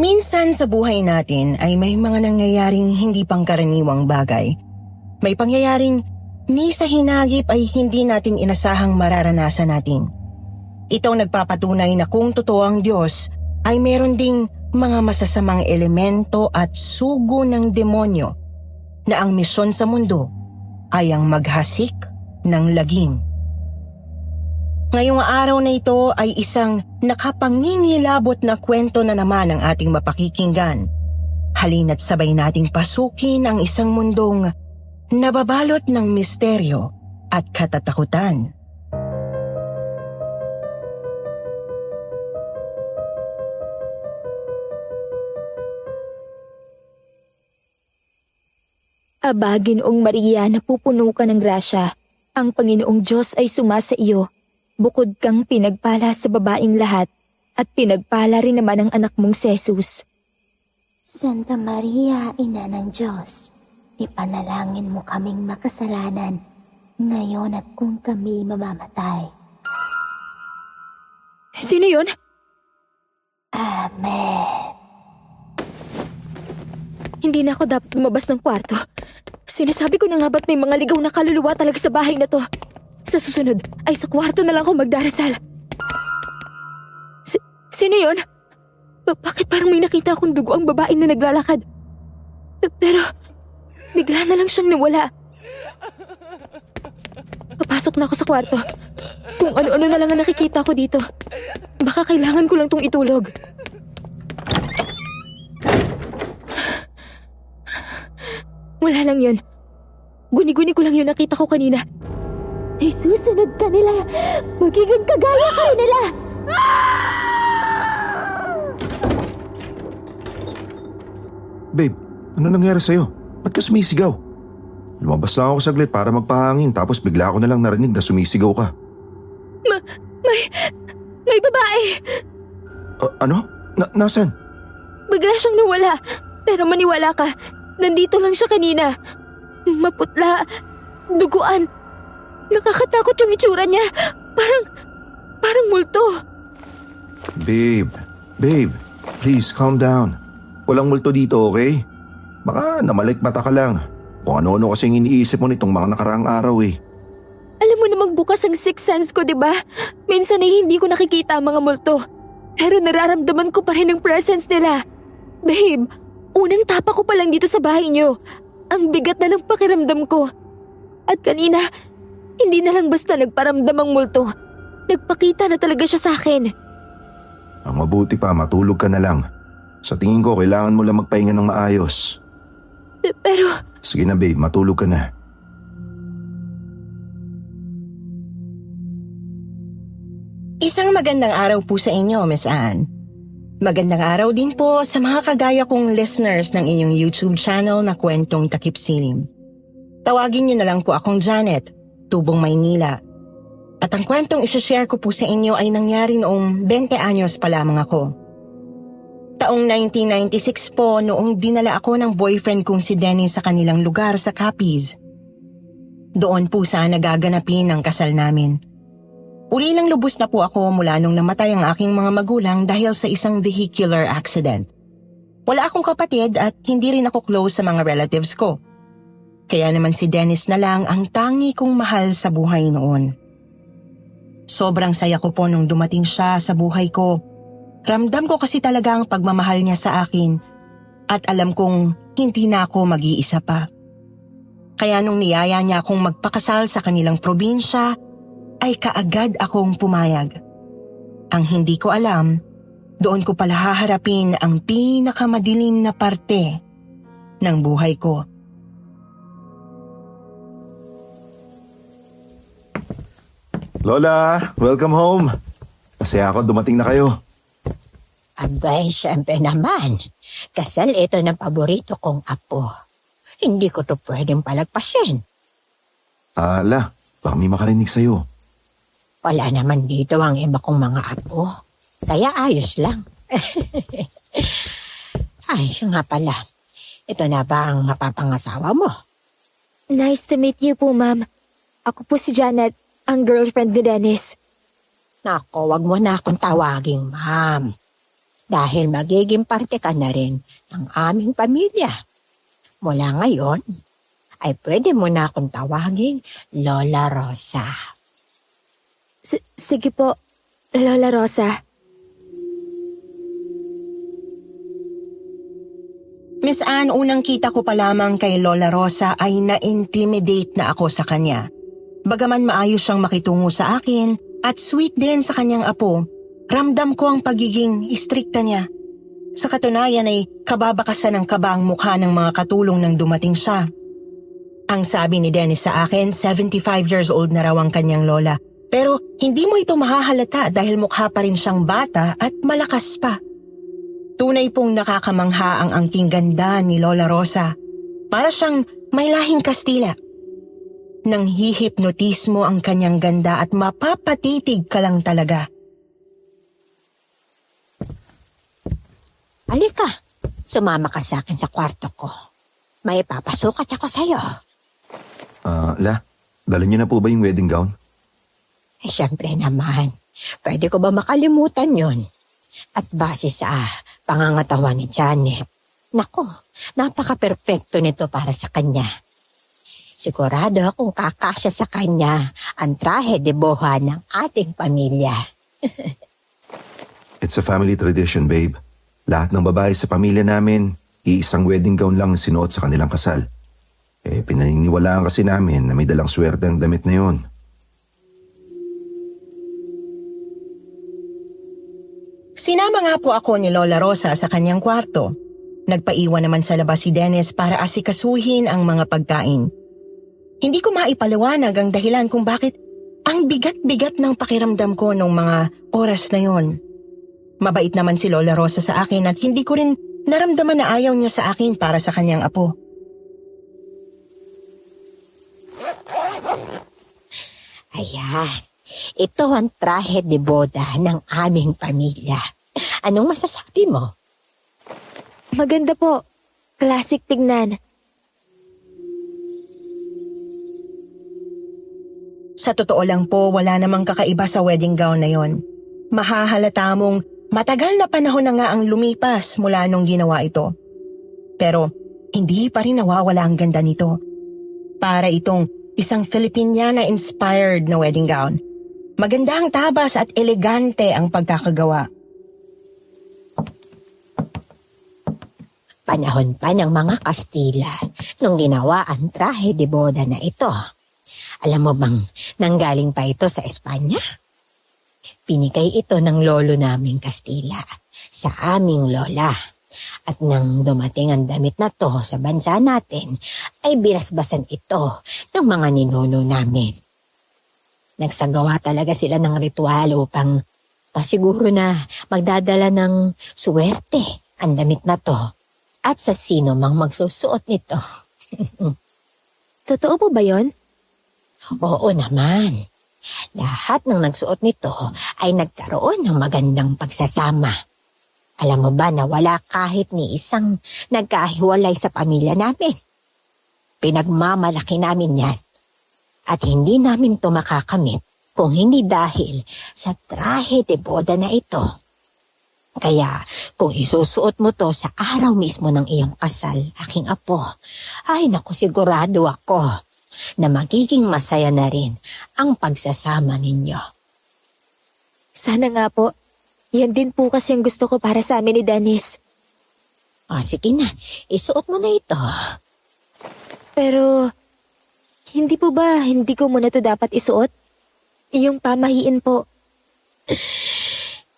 Minsan sa buhay natin ay may mga nangyayaring hindi pangkaraniwang bagay. May pangyayaring ni sa hinagip ay hindi natin inasahang mararanasan natin. Ito ang nagpapatunay na kung totoo ang Diyos ay meron ding mga masasamang elemento at sugo ng demonyo na ang misyon sa mundo ay ang maghasik ng lagim. Ngayong araw na ito ay isang nakapangingilabot na kwento na naman ang ating mapakikinggan. Halina't sabay nating pasukin ang isang mundong nababalot ng misteryo at katatakutan. Aba, Ginoong Maria, napupuno ka ng grasya. Ang Panginoong Diyos ay sumasa iyo. Bukod kang pinagpala sa babaing lahat, at pinagpala rin naman ang anak mong si Jesus. Santa Maria, Ina ng Diyos, ipanalangin mo kaming makasalanan, ngayon at kung kami mamamatay. Sino yun? Amen. Hindi na ako dapat lumabas ng kwarto. Sinasabi ko na nga ba't may mga ligaw na kaluluwa talaga sa bahay na to. Sa susunod ay sa kwarto na lang ako magdarasal. Sino yun? Bakit parang may nakita akong dugo ang babae na naglalakad? Pero bigla na lang siyang nawala. Papasok na ako sa kwarto. Kung ano-ano na lang ang nakikita ko dito. Baka kailangan ko lang tong itulog. Wala lang yun. Guni-guni ko lang yun nakita ko kanina. Ay susunod ka nila. Magiging kagaya ka rin nila. Babe, ano nangyari sa'yo? Ba't ka sumisigaw? Lumabas na ako saglit para magpahangin tapos bigla ako na lang narinig na sumisigaw ka. May babae. Ano? Nasaan? Bigla siyang nawala. Pero maniwala ka, nandito lang siya kanina. Maputla, duguan. Nakakatakot yung itsura niya. Parang multo. Babe, please calm down. Walang multo dito, okay? Baka namalikmata ka lang. Kung ano-ano kasing iniisip mo nitong mga nakaraang araw eh. Alam mo namang bukas ang sixth sense ko, diba? Minsan ay hindi ko nakikita ang mga multo. Pero nararamdaman ko pa rin ang presence nila. Babe, unang tapa ko pa lang dito sa bahay niyo. Ang bigat na ng pakiramdam ko. At kanina, hindi na lang basta nagparamdam ang multo. Nagpakita na talaga siya sa akin. Ang mabuti pa, matulog ka na lang. Sa tingin ko, kailangan mo lang magpahinga ng maayos. Pero... Sige na babe, matulog ka na. Isang magandang araw po sa inyo, Miss Anne. Magandang araw din po sa mga kagaya kong listeners ng inyong YouTube channel na Kwentong Takip Silim. Tawagin niyo na lang po akong Janet, Tubong, Maynila. At ang kwentong isashare ko po sa inyo ay nangyari noong 20 anyos pa lamang ako. Taong 1996 po noong dinala ako ng boyfriend kong si Dennis sa kanilang lugar sa Capiz. Doon po sana nagaganapin ang kasal namin. Uli lang lubos na po ako mula nung namatay ang aking mga magulang dahil sa isang vehicular accident. Wala akong kapatid at hindi rin ako close sa mga relatives ko. Kaya naman si Dennis na lang ang tangi kong mahal sa buhay noon. Sobrang saya ko po nung dumating siya sa buhay ko. Ramdam ko kasi talaga ang pagmamahal niya sa akin at alam kong hindi na ako mag-iisa pa. Kaya nung niyaya niya akong magpakasal sa kanilang probinsya, ay kaagad akong pumayag. Ang hindi ko alam, doon ko pala haharapin ang pinakamadilim na parte ng buhay ko. Lola, welcome home. Masaya ako dumating na kayo. Abay, syempre naman. Kasal ito ng paborito kong apo. Hindi ko to pwedeng palagpasin. Ala, baka may makarinig sa'yo. Wala naman dito ang iba kong mga apo. Kaya ayos lang. Ay, siya nga pala. Ito na ba ang mapapangasawa mo? Nice to meet you po, ma'am. Ako po si Janet, ang girlfriend ni Dennis. Nako, wag mo na akong tawaging ma'am. dahil magiging parte ka na rin ng aming pamilya. Mula ngayon, ay pwede mo na akong tawaging Lola Rosa. Sige po, Lola Rosa. Miss Anne, unang kita ko pa lamang kay Lola Rosa ay na-intimidate na ako sa kanya. Bagaman maayos siyang makitungo sa akin at sweet din sa kanyang apo, ramdam ko ang pagiging istrikta niya. Sa katunayan ay kababakasan ng kaba ang mukha ng mga katulong nang dumating siya. Ang sabi ni Dennis sa akin, 75 years old na raw ang kanyang lola. Pero hindi mo ito mahahalata dahil mukha pa rin siyang bata at malakas pa. Tunay pong nakakamangha ang angking ganda ni Lola Rosa. Para siyang may lahing Kastila. Nang hihipnotismo ang kanyang ganda at mapapatitig ka lang talaga. Halika, sumama ka sa akin sa kwarto ko. May papasukat ako sa'yo. Dala niyo na po ba yung wedding gown? Siyempre naman. Pwede ko ba makalimutan yon? At base sa pangangatawan ni Janet, nako, napaka-perfecto nito para sa kanya. Sigurado akong kakasya sa kanya ang trahe de boha ng ating pamilya. It's a family tradition, babe. Lahat ng babae sa pamilya namin, iisang wedding gown lang sinuot sa kanilang kasal. Pinaniniwalaan kasi namin na may dalang swerte ang damit na yon. Sinama nga po ako ni Lola Rosa sa kanyang kwarto. Nagpaiwan naman sa labas si Dennis para asikasuhin ang mga pagkain. Hindi ko maipaliwanag ang dahilan kung bakit ang bigat-bigat ng pakiramdam ko nung mga oras na yon. Mabait naman si Lola Rosa sa akin at hindi ko rin naramdaman na ayaw niya sa akin para sa kanyang apo. Ayan, ito ang trahe de boda ng aming pamilya. Anong masasabi mo? Maganda po. Classic tignan. Sa totoo lang po, wala namang kakaiba sa wedding gown na yon. Mahahalata mong matagal na panahon na nga ang lumipas mula nung ginawa ito. Pero hindi pa rin nawawala ang ganda nito. Para itong isang Filipiniana-inspired na wedding gown. Maganda ang tabas at elegante ang pagkakagawa. Panahon pa ng mga Kastila nung ginawa ang trahe de boda na ito. Alam mo bang nanggaling pa ito sa Espanya? Pinigay ito ng lolo naming Kastila sa aming lola. At nang dumating ang damit na to sa bansa natin, ay binasbasan ito ng mga ninuno namin. Nagsagawa talaga sila ng ritual upang pasiguro na magdadala ng suwerte ang damit na to at sa sino mang magsusuot nito. Totoo po ba yon? Oo naman. Lahat ng nagsuot nito ay nagkaroon ng magandang pagsasama. Alam mo ba na wala kahit ni isang nagkahiwalay sa pamilya namin? Pinagmamalaki namin yan. At hindi namin ito makakamit kung hindi dahil sa trahe de boda na ito. Kaya kung isusuot mo to sa araw mismo ng iyong kasal, aking apo, ay naku, sigurado ako na magiging masaya na rin ang pagsasama ninyo. Sana nga po. Yan din po kasi ang gusto ko para sa amin ni Dennis. Sige na, isuot mo na ito. Pero, hindi po ba hindi ko muna to dapat isuot? Yung pamahiin po.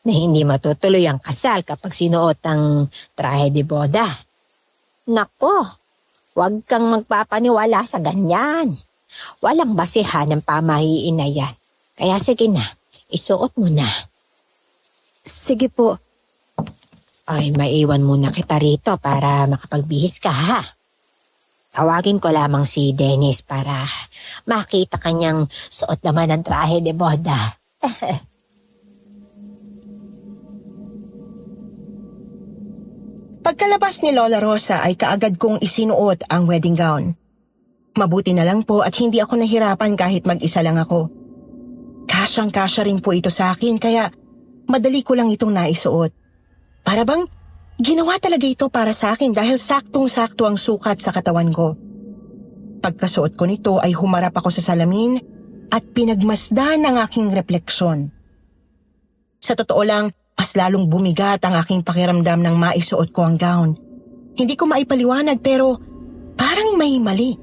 Na hindi matutuloy ang kasal kapag sinuot ang trahe de boda. Nako, huwag kang magpapaniwala sa ganyan. Walang basihan ng pamahiin na yan. Kaya sige na, isuot mo na. Sige po. Ay, maiwan muna kita rito para makapagbihis ka, ha? Tawagin ko lamang si Dennis para makita kanyang suot naman ang trahe de boda. Pagkalabas ni Lola Rosa ay kaagad kong isinuot ang wedding gown. Mabuti na lang po at hindi ako nahirapan kahit mag-isa lang ako. Kasyang-kasya rin po ito sa akin kaya madali ko lang itong naisuot. Para bang ginawa talaga ito para sa akin dahil saktong-sakto ang sukat sa katawan ko. Pagkasuot ko nito ay humarap ako sa salamin at pinagmasdan ang aking refleksyon. Sa totoo lang, mas lalong bumigat ang aking pakiramdam nang maisuot ko ang gown. Hindi ko maipaliwanag pero parang may mali.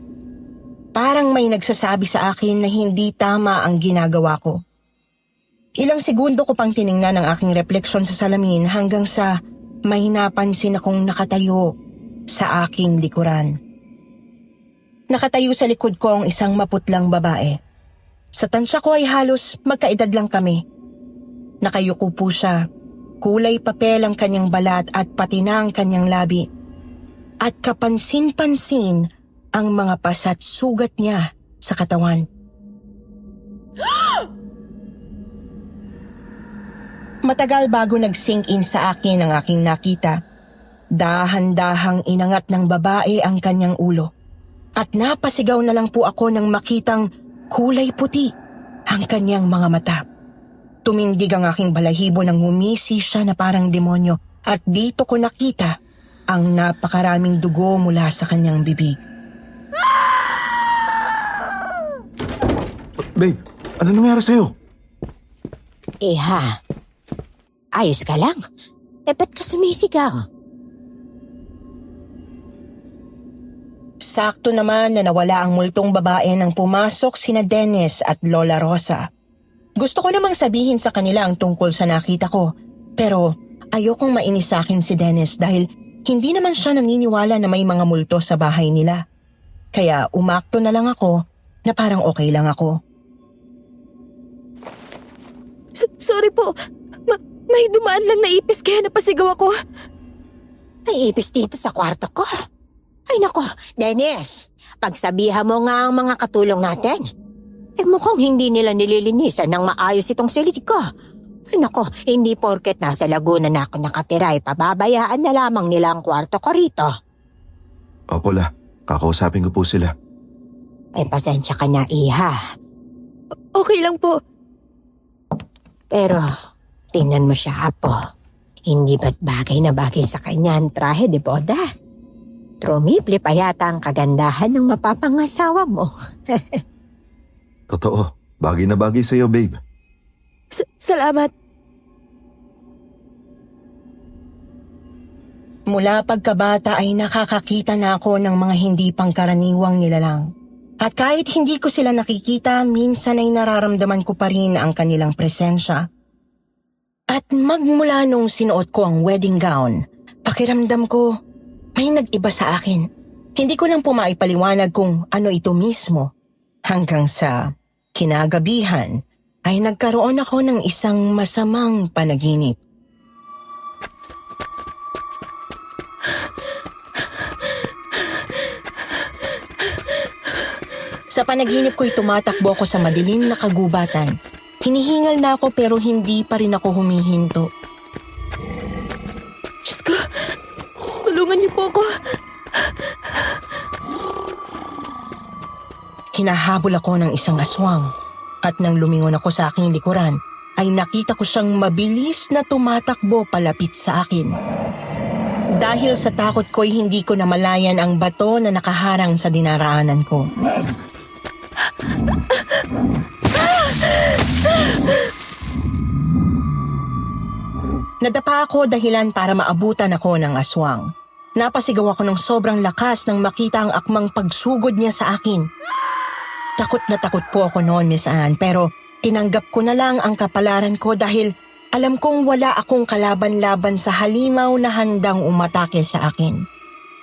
Parang may nagsasabi sa akin na hindi tama ang ginagawa ko. Ilang segundo ko pang tiningnan ang aking refleksyon sa salamin hanggang sa may napansin akong nakatayo sa aking likuran. Nakatayo sa likod ko ang isang maputlang babae. Sa tansya ko ay halos magkaedad lang kami. Nakayuko po siya. Kulay papel ang kanyang balat at pati na ang kanyang labi. At kapansin-pansin ang mga pasa't sugat niya sa katawan. Matagal bago nag-sink in sa akin ang aking nakita. Dahan-dahang inangat ng babae ang kanyang ulo. At napasigaw na lang po ako nang makitang kulay puti ang kanyang mga mata. Tumindig ang aking balahibo nang humisi siya na parang demonyo at dito ko nakita ang napakaraming dugo mula sa kanyang bibig. Babe, ano nangyari sa'yo? Iha, ayos ka lang? Ba't ka sumisigaw? Sakto naman na nawala ang multong babae nang pumasok sina Dennis at Lola Rosa. Gusto ko namang sabihin sa kanila ang tungkol sa nakita ko, pero ayokong mainis sa akin si Dennis dahil hindi naman siya naniniwala na may mga multo sa bahay nila. Kaya umakto na lang ako na parang okay lang ako. Sorry po. May dumaan lang na ipis kaya napasigaw ako. May ipis dito sa kwarto ko. Ay nako, Dennis, pagsabihan mo nga ang mga katulong natin. Mukhang hindi nila nililinisan ng maayos itong silid ko. Ay nako, hindi porket nasa Laguna na ako nakatira, pababayaan na lamang nila ang kwarto ko rito. Opo la, kakausapin ko po sila. Ay pasensya ka na, Iha. Okay lang po. Pero, tingnan mo siya, Apo. Hindi ba't bagay na bagay sa kanya ang trahe de boda? Trumiple pa yata ang kagandahan ng mapapangasawa mo. Totoo, bagay na bagay sa'yo, babe. Salamat. Mula pagkabata ay nakakakita na ako ng mga hindi pangkaraniwang nilalang. At kahit hindi ko sila nakikita, minsan ay nararamdaman ko pa rin ang kanilang presensya. At magmula nung sinuot ko ang wedding gown, pakiramdam ko may nag-iba sa akin. Hindi ko lang po maipaliwanag kung ano ito mismo. Hanggang sa kinagabihan ay nagkaroon ako ng isang masamang panaginip. Sa panaginip ko'y tumatakbo ako sa madilim na kagubatan. Hinihingal na ako pero hindi pa rin ako humihinto. Diyos ko, tulungan niyo po ako. Hinahabol ako ng isang aswang at nang lumingon ako sa aking likuran ay nakita ko siyang mabilis na tumatakbo palapit sa akin. Dahil sa takot ko'y hindi ko namalayan ang bato na nakaharang sa dinaraanan ko. Nadapa ako dahilan para maabutan ako ng aswang. Napasigaw ako ng sobrang lakas nang makita ang akmang pagsugod niya sa akin. Takot na takot po ako noon, Miss Anne, pero tinanggap ko na lang ang kapalaran ko dahil alam kong wala akong kalaban-laban sa halimaw na handang umatake sa akin.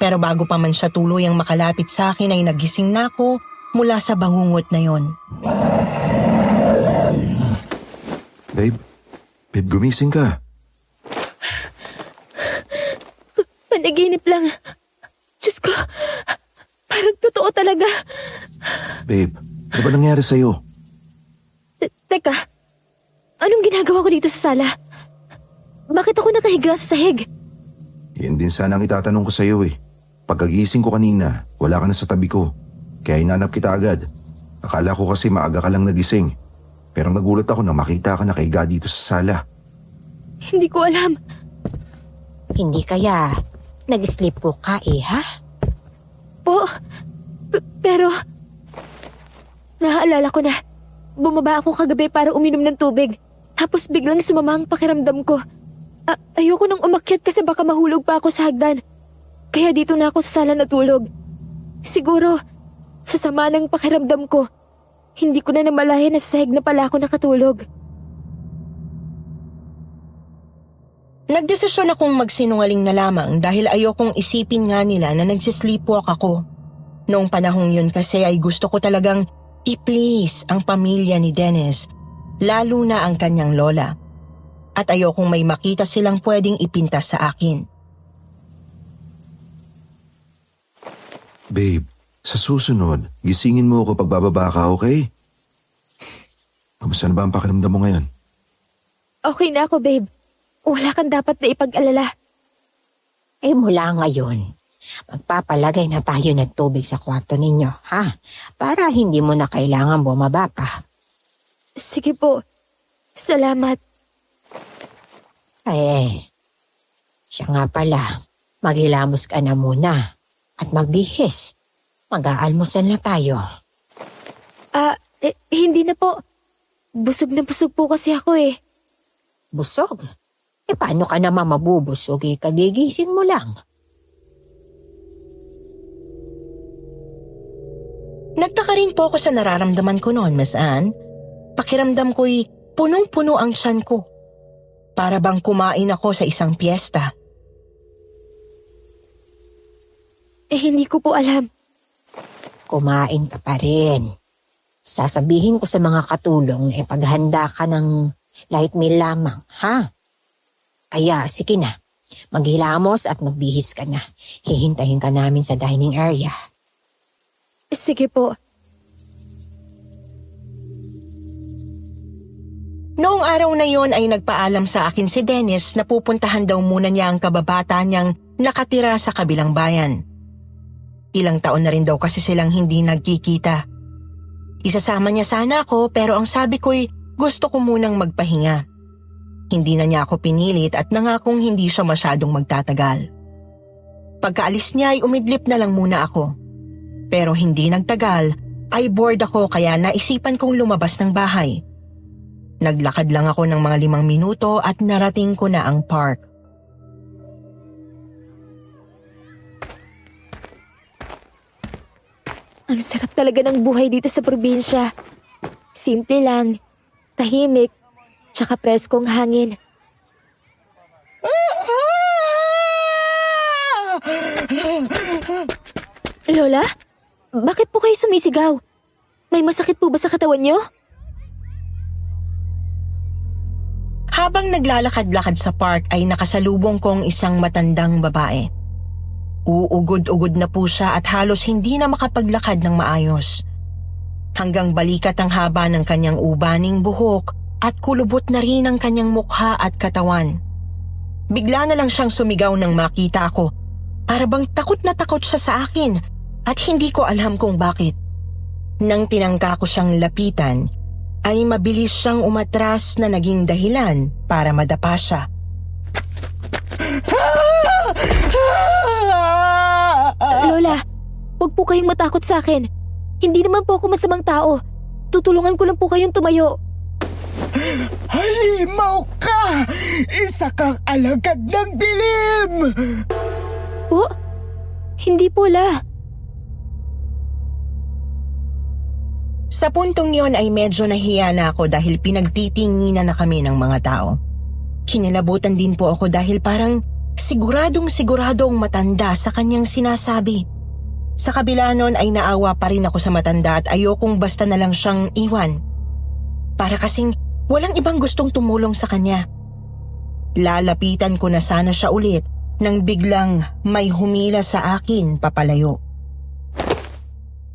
Pero bago pa man siya tuluyang makalapit sa akin ay nagising na ako mula sa bangungot na yon. Babe, gumising ka. Panaginip lang. Diyos ko, parang totoo talaga. Babe, ano ba nangyari sa'yo? Teka, anong ginagawa ko dito sa sala? Bakit ako nakahiga sa sahig? Yan din sana ang itatanong ko sa'yo eh. Pagkagising ko kanina, wala ka na sa tabi ko. Kaya hinanap kita agad. Akala ko kasi maaga ka lang nagising. Pero nagulat ako na makita ka nakahiga dito sa sala. Hindi ko alam. Hindi kaya nag-sleep po ka ha? Po, pero naaalala ko na. Bumaba ako kagabi para uminom ng tubig. Tapos biglang sumama ang pakiramdam ko. Ayoko nang umakyat kasi baka mahulog pa ako sa hagdan. Kaya dito na ako sa sala natulog. Siguro, sa sama ng pakiramdam ko, hindi ko na namalayan na sa sahig na pala ako nakatulog. Nagdesisyon akong magsinungaling na lamang dahil ayokong isipin nga nila na nagsisleepwalk ako. Noong panahong yun kasi ay gusto ko talagang i-please ang pamilya ni Dennis, lalo na ang kanyang lola. At ayokong may makita silang pwedeng ipintas sa akin. Babe, sa susunod, gisingin mo ako pag bababa ka, okay? Kamusta na ba ang pakiramdam mo ngayon? Okay na ako, babe. Wala kang dapat na ipag-alala. Mula ngayon, magpapalagay na tayo ng tubig sa kwarto ninyo, ha? Para hindi mo na kailangan bumaba pa. Sige po. Salamat. Siya nga pala, maghilamos ka na muna at magbihis. Mag-aalmusal na tayo. Hindi na po. Busog na busog po kasi ako eh. Busog? Paano ka naman mabubusog? Kagigising mo lang. Nagtaka rin po ako sa nararamdaman ko noon, Miss Anne. Pakiramdam ko'y punong-puno ang tiyan ko. Para bang kumain ako sa isang piyesta. Hindi ko po alam. Kumain ka pa rin. Sasabihin ko sa mga katulong na paghanda ka ng light meal lamang, ha? Kaya sige na, maghilamos at magbihis ka na. Hihintayin ka namin sa dining area. Sige po. Noong araw na yon ay nagpaalam sa akin si Dennis na pupuntahan daw muna niya ang kababata niyang nakatira sa kabilang bayan. Ilang taon na rin daw kasi silang hindi nagkikita. Isasama niya sana ako pero ang sabi ko'y gusto ko munang magpahinga. Hindi na niya ako pinilit at nangakong hindi siya masyadong magtatagal. Pagkaalis niya ay umidlip na lang muna ako. Pero hindi nagtagal ay bored ako kaya naisipan kong lumabas ng bahay. Naglakad lang ako ng mga 5 minuto at narating ko na ang park. Ang sarap talaga ng buhay dito sa probinsya. Simple lang, tahimik, tsaka preskong hangin. Lola, bakit po kayo sumisigaw? May masakit po ba sa katawan niyo? Habang naglalakad-lakad sa park ay nakasalubong kong isang matandang babae. Uugod-ugod na po siya at halos hindi na makapaglakad ng maayos. Hanggang balikat ang haba ng kanyang ubaning buhok at kulubot na rin ang kanyang mukha at katawan. Bigla na lang siyang sumigaw nang makita ako. Para bang takot na takot siya sa akin at hindi ko alam kung bakit. Nang tinangka ko siyang lapitan, ay mabilis siyang umatras na naging dahilan para madapa siya. Lola, huwag po kayong matakot sa akin. Hindi naman po ako masamang tao. Tutulungan ko lang po kayong tumayo. Halimaw ka! Isa kang alagad ng dilim! Po? Hindi po, La. Sa puntong yon ay medyo nahiya na ako dahil pinagtitinginan na kami ng mga tao. Kinilabutan din po ako dahil parang siguradong matanda sa kanyang sinasabi. Sa kabila nun ay naawa pa rin ako sa matanda at ayokong basta na lang siyang iwan. Para kasing walang ibang gustong tumulong sa kanya. Lalapitan ko na sana siya ulit nang biglang may humila sa akin papalayo.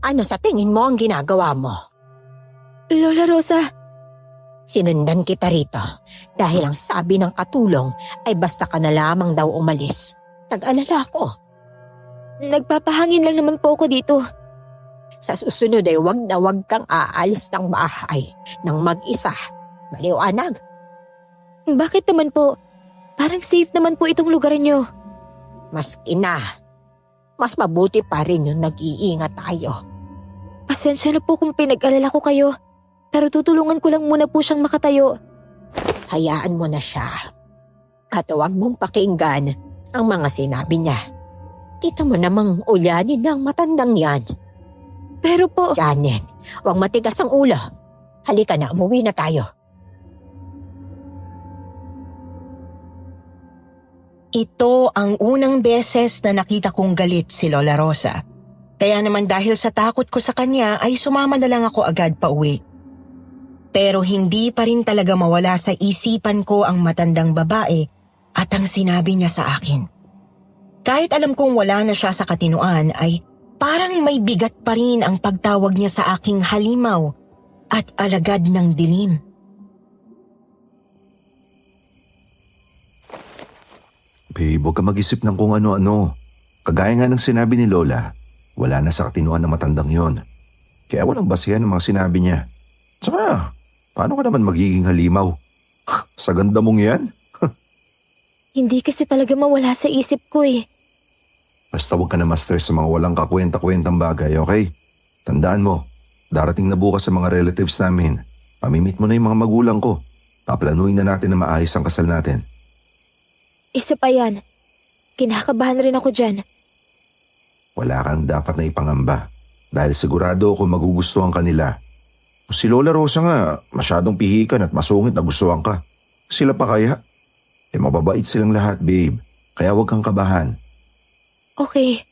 Ano sa tingin mo ang ginagawa mo? Lola Rosa. Sinundan kita rito dahil ang sabi ng katulong ay basta ka na lamang daw umalis. Tag-alala ako. Nagpapahangin lang naman po ako dito. Sa susunod ay wag na wag kang aalis ng bahay nang mag-isa. Maliwanag. Bakit naman po? Parang safe naman po itong lugar niyo. Maski na. Mas mabuti pa rin yung nag-iingat tayo. Pasensya na po kung pinag-alala ko kayo. Pero tutulungan ko lang muna po siyang makatayo. Hayaan mo na siya. At huwag mong pakinggan ang mga sinabi niya. Kita mo namang ulyanin ng matandang yan. Pero po… Janet, huwag matigas ang ulo. Halika na, umuwi na tayo. Ito ang unang beses na nakita kong galit si Lola Rosa. Kaya naman dahil sa takot ko sa kanya ay sumama na lang ako agad pa uwi. Pero hindi pa rin talaga mawala sa isipan ko ang matandang babae at ang sinabi niya sa akin. Kahit alam kong wala na siya sa katinuan ay parang may bigat pa rin ang pagtawag niya sa aking halimaw at alagad ng dilim. Babe, huwag ka mag-isip ng kung ano-ano. Kagaya nga ng sinabi ni Lola, wala na sa katinuan ng matandang yon. Kaya walang basihan ng mga sinabi niya. Tsaka, paano ka naman magiging halimaw? Sa ganda mong yan? Hindi kasi talaga mawala sa isip ko eh. Basta huwag ka na ma-stress sa mga walang kakwenta-kwentang bagay, okay? Tandaan mo, darating na bukas sa mga relatives namin. Pamimit mo na yung mga magulang ko. Paplanuin na natin na maayos ang kasal natin. Isa pa yan. Kinakabahan rin ako dyan. Wala kang dapat na ipangamba dahil sigurado ako magugustuhan ka nila. Si Lola Rosa nga, masyadong pihikan at masungit na gustuhan ka. Sila pa kaya? Mababait silang lahat, babe. Kaya huwag kang kabahan. Okay.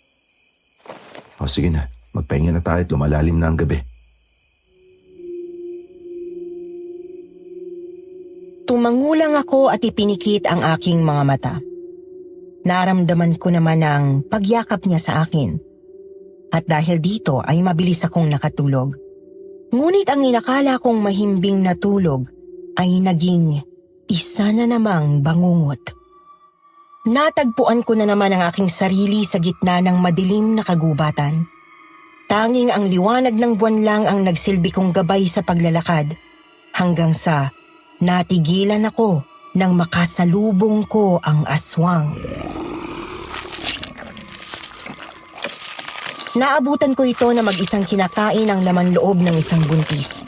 O sige na, magpahinga na tayo at lumalalim na ang gabi. Tumangulang ako at ipinikit ang aking mga mata. Naramdaman ko naman ang pagyakap niya sa akin. At dahil dito ay mabilis akong nakatulog. Ngunit ang inakala kong mahimbing na tulog ay naging isa na namang bangungot. Natagpuan ko na naman ang aking sarili sa gitna ng madilim na kagubatan. Tanging ang liwanag ng buwan lang ang nagsilbi kong gabay sa paglalakad hanggang sa natigilan ako nang makasalubong ko ang aswang. Naabutan ko ito na mag-isang kinakain ang laman loob ng isang buntis.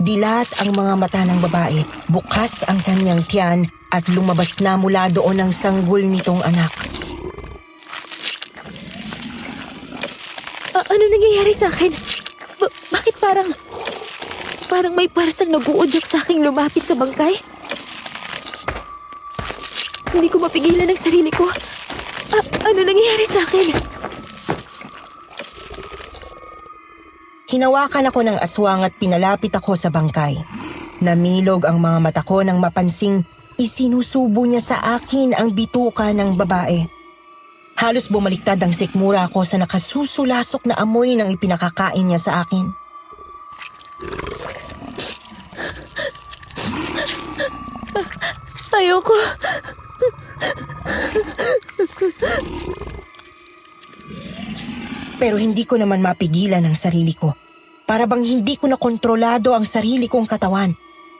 Dilat ang mga mata ng babae, bukas ang kanyang tiyan at lumabas na mula doon ang sanggol nitong anak. Ano nangyayari sa akin? Bakit parang may parsang nag-uudyok sa aking lumapit sa bangkay? Hindi ko mapigilan ang sarili ko. Ano nangyayari sa akin? Hinawakan ako ng aswang at pinalapit ako sa bangkay. Namilog ang mga mata ko nang mapansing isinusubo niya sa akin ang bituka ng babae. Halos bumaliktad ang sikmura ko sa nakasusulasok na amoy ng ipinakakain niya sa akin. Ayoko. Pero hindi ko naman mapigilan ang sarili ko. Para bang hindi ko na kontrolado ang sarili kong katawan.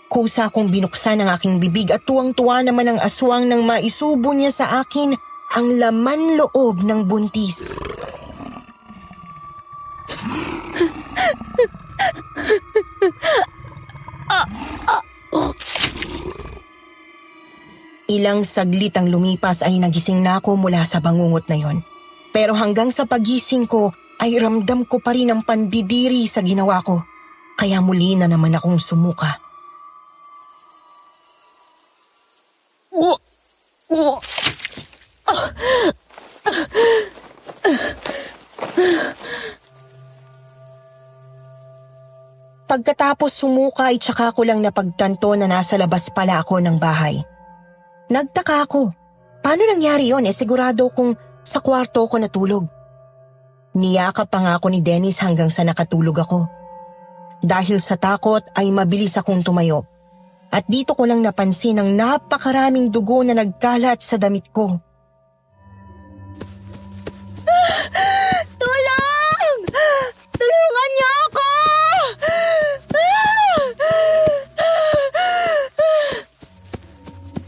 Kusa kong binuksan ang aking bibig at tuwang-tuwa naman ang aswang nang maisubo niya sa akin ang laman loob ng buntis. Ilang saglit ang lumipas ay nagising na ako mula sa bangungot na yon. Pero hanggang sa pagising ko ay ramdam ko pa rin ang pandidiri sa ginawa ko. Kaya muli na naman akong sumuka. Pagkatapos sumuka ay tsaka ko lang napagtanto na nasa labas pala ako ng bahay. Nagtaka ako. Paano nangyari yon? Sigurado kong sa kwarto ko natulog. Niyakap pa nga ako ni Dennis hanggang sa nakatulog ako. Dahil sa takot ay mabilis akong tumayo. At dito ko lang napansin ang napakaraming dugo na nagkalat sa damit ko. Tulong! Tulungan niyo ako!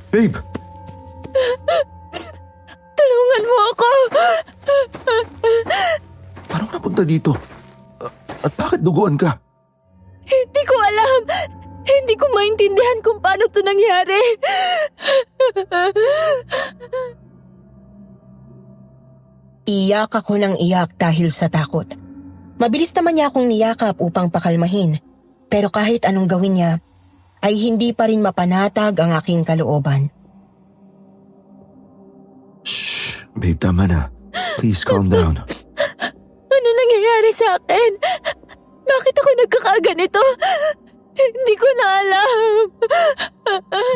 Babe! Tulungan mo ako! Paano ka napunta dito? At bakit duguan ka? Hindi ko alam. Hindi ko maintindihan kung paano ito nangyari. Iyak ako ng iyak dahil sa takot. Mabilis naman niya akong niyakap upang pakalmahin. Pero kahit anong gawin niya, ay hindi pa rin mapanatag ang aking kalooban. Shh, babe, tama na. Please calm down. Ano nangyayari sa akin? Bakit ako nagkakaganito? Hindi ko na alam.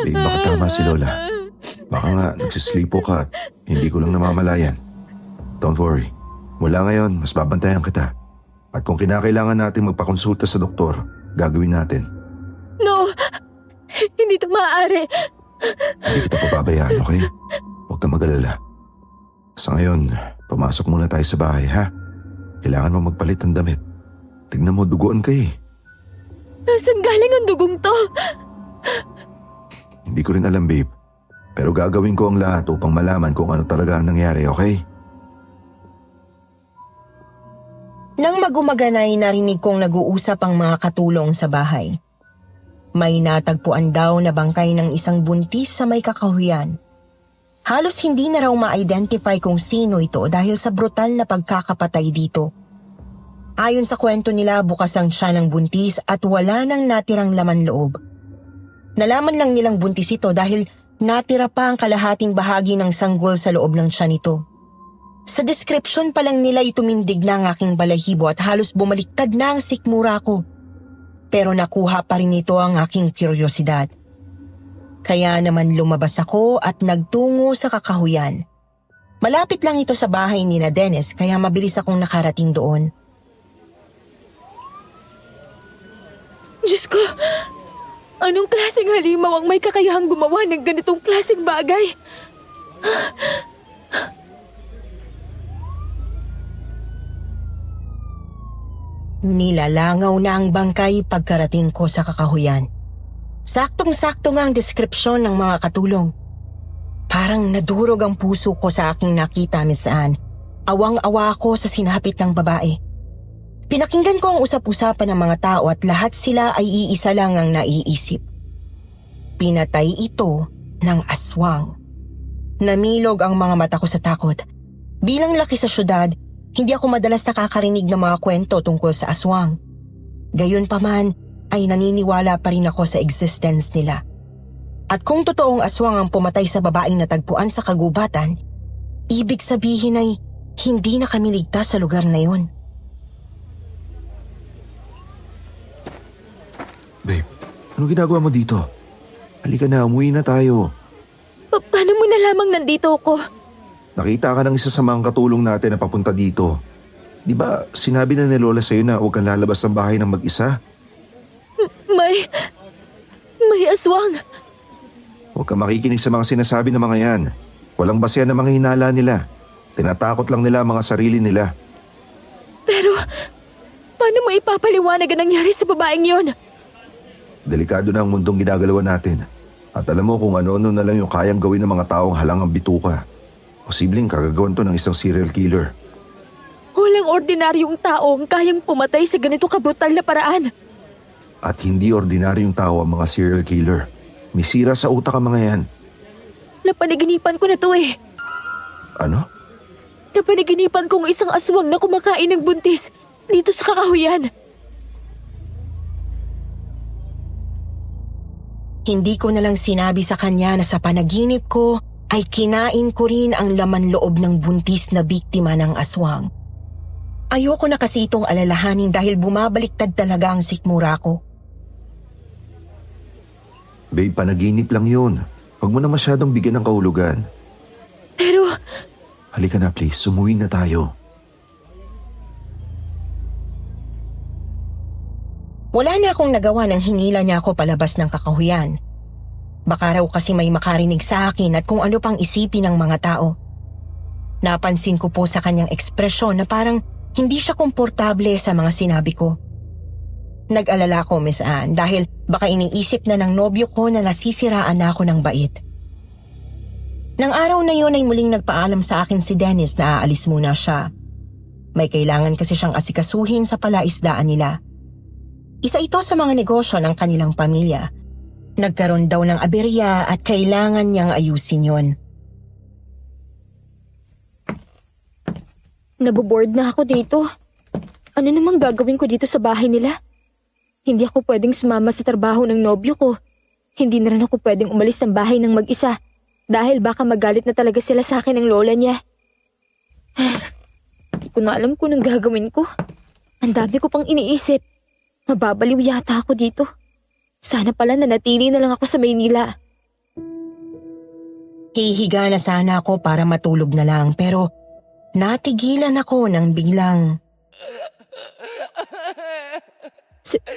Babe, baka tama si Lola. Baka nga nagsislipo ka at hindi ko lang namamalayan. Don't worry. Mula ngayon, mas babantayan kita. At kung kinakailangan natin magpakonsulta sa doktor, gagawin natin. No! Hindi ito maaari. Hindi kita pababayaan, okay? Huwag kang mag-alala. Sa ngayon, pumasok muna tayo sa bahay, ha? Kailangan mo magpalit ng damit. Tignan mo, duguan ka eh. Saan galing ang dugong to? Hindi ko rin alam, babe. Pero gagawin ko ang lahat upang malaman kung ano talaga ang nangyari, okay? Nang magumaganay, narinig kong nag-uusap ang mga katulong sa bahay. May natagpuan daw na bangkay ng isang buntis sa may kakahuyan. Halos hindi na raw ma-identify kung sino ito dahil sa brutal na pagkakapatay dito. Ayon sa kwento nila, bukas ang tiyan ng buntis at wala nang natirang laman loob. Nalaman lang nilang buntis ito dahil natira pa ang kalahating bahagi ng sanggol sa loob ng tiyan nito. Sa description pa lang nila itumindig na ang aking balahibo at halos bumaliktad na ang sikmura ko. Pero nakuha pa rin ito ang aking kuryosidad. Kaya naman lumabas ako at nagtungo sa kakahuyan. Malapit lang ito sa bahay ni na Dennis kaya mabilis akong nakarating doon. Diyos ko, anong klaseng halimaw ang may kakayahang gumawa ng ganitong klaseng bagay? Nilalangaw na ang bangkay pagkarating ko sa kakahuyan. Saktong-sakto nga ang deskripsyon ng mga katulong. Parang nadurog ang puso ko sa aking nakita, Miss Anne. Awang-awa ako sa sinapit ng babae. Pinakinggan ko ang usap-usapan ng mga tao at lahat sila ay iisa lang ang naiisip. Pinatay ito ng aswang. Namilog ang mga mata ko sa takot. Bilang laki sa syudad, hindi ako madalas nakakarinig ng mga kwento tungkol sa aswang. Gayunpaman ay naniniwala pa rin ako sa existence nila. At kung totoong aswang ang pumatay sa babaeng natagpuan sa kagubatan, ibig sabihin ay hindi na kami ligtas sa lugar na yun. Babe, anong ginagawa mo dito? Halika na, umuwi na tayo. Paano mo na lamang nandito ako? Nakita ka ng isa sa mga katulong natin na papunta dito. Di ba sinabi na ni Lola sa'yo na huwag kang lalabas ng bahay ng mag-isa? May aswang. Huwag kang makikinig sa mga sinasabi ng mga yan. Walang basehan ng mga hinala nila. Tinatakot lang nila ang mga sarili nila. Pero, paano mo ipapaliwanag ang nangyari sa babaeng yon? Delikado na ang mundong ginagalawan natin. At alam mo kung ano-ano na lang yung kayang gawin ng mga taong halangang bituka. Posibleng kagagawan to ng isang serial killer. Walang ordinaryong tao ang kayang pumatay sa ganito kabrutal na paraan. At hindi ordinaryong tao ang mga serial killer. May sira sa utak ang mga yan. Napanaginipan ko na to eh. Ano? Napanaginipan kong isang aswang na kumakain ng buntis dito sa kakahuyan. Hindi ko na lang sinabi sa kanya na sa panaginip ko ay kinain ko rin ang laman loob ng buntis na biktima ng aswang. Ayoko na kasi itong alalahanin dahil bumabaliktad talaga ang sikmura ko. Babe, panaginip lang yun. Huwag mo na masyadong bigyan ng kahulugan. Pero... Halika na please, sumuwi na tayo. Wala na akong nagawa nang hinila niya ako palabas ng kakahuyan. Baka raw kasi may makarinig sa akin at kung ano pang isipin ng mga tao. Napansin ko po sa kanyang ekspresyon na parang hindi siya komportable sa mga sinabi ko. Nag-alala ko, Miss Anne, dahil baka iniisip na ng nobyo ko na nasisiraan na ako ng bait. Nang araw na yun ay muling nagpaalam sa akin si Dennis na aalis muna siya. May kailangan kasi siyang asikasuhin sa palaisdaan nila. Isa ito sa mga negosyo ng kanilang pamilya. Nagkaroon daw ng aberya at kailangan niyang ayusin yon. Naboboard na ako dito. Ano namang gagawin ko dito sa bahay nila? Hindi ako pwedeng sumama sa trabaho ng nobyo ko. Hindi na rin ako pwedeng umalis ng bahay ng mag-isa dahil baka magalit na talaga sila sa akin ng lola niya. Hindi ko na alam kung anong gagawin ko. Ang dami ko pang iniisip. Mababaliw yata ako dito. Sana pala nanatili na lang ako sa Maynila. Hihiga na sana ako para matulog na lang pero natigilan ako nang biglang...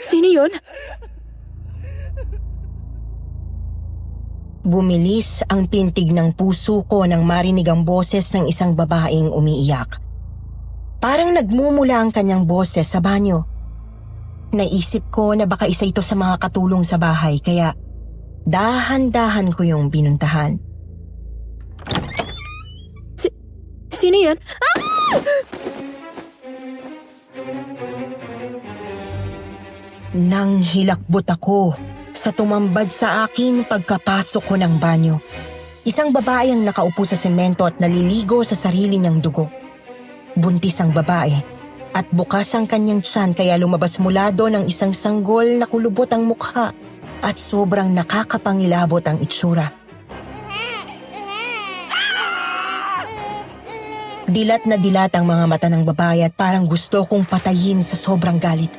Sino yun? Bumilis ang pintig ng puso ko nang marinig ang boses ng isang babaeng umiiyak. Parang nagmumula ang kanyang boses sa banyo. Naisip ko na baka isa ito sa mga katulong sa bahay kaya dahan-dahan ko yung binuntahan. Sino yan? Ah! Nang hilakbot ako sa tumambad sa akin pagkapasok ko ng banyo. Isang babae ang nakaupo sa semento at naliligo sa sarili niyang dugo. Buntis ang babae at bukas ang kanyang tiyan kaya lumabas mula doon ang isang sanggol na kulubot ang mukha at sobrang nakakapangilabot ang itsura. Dilat na dilat ang mga mata ng babae at parang gusto kong patayin sa sobrang galit.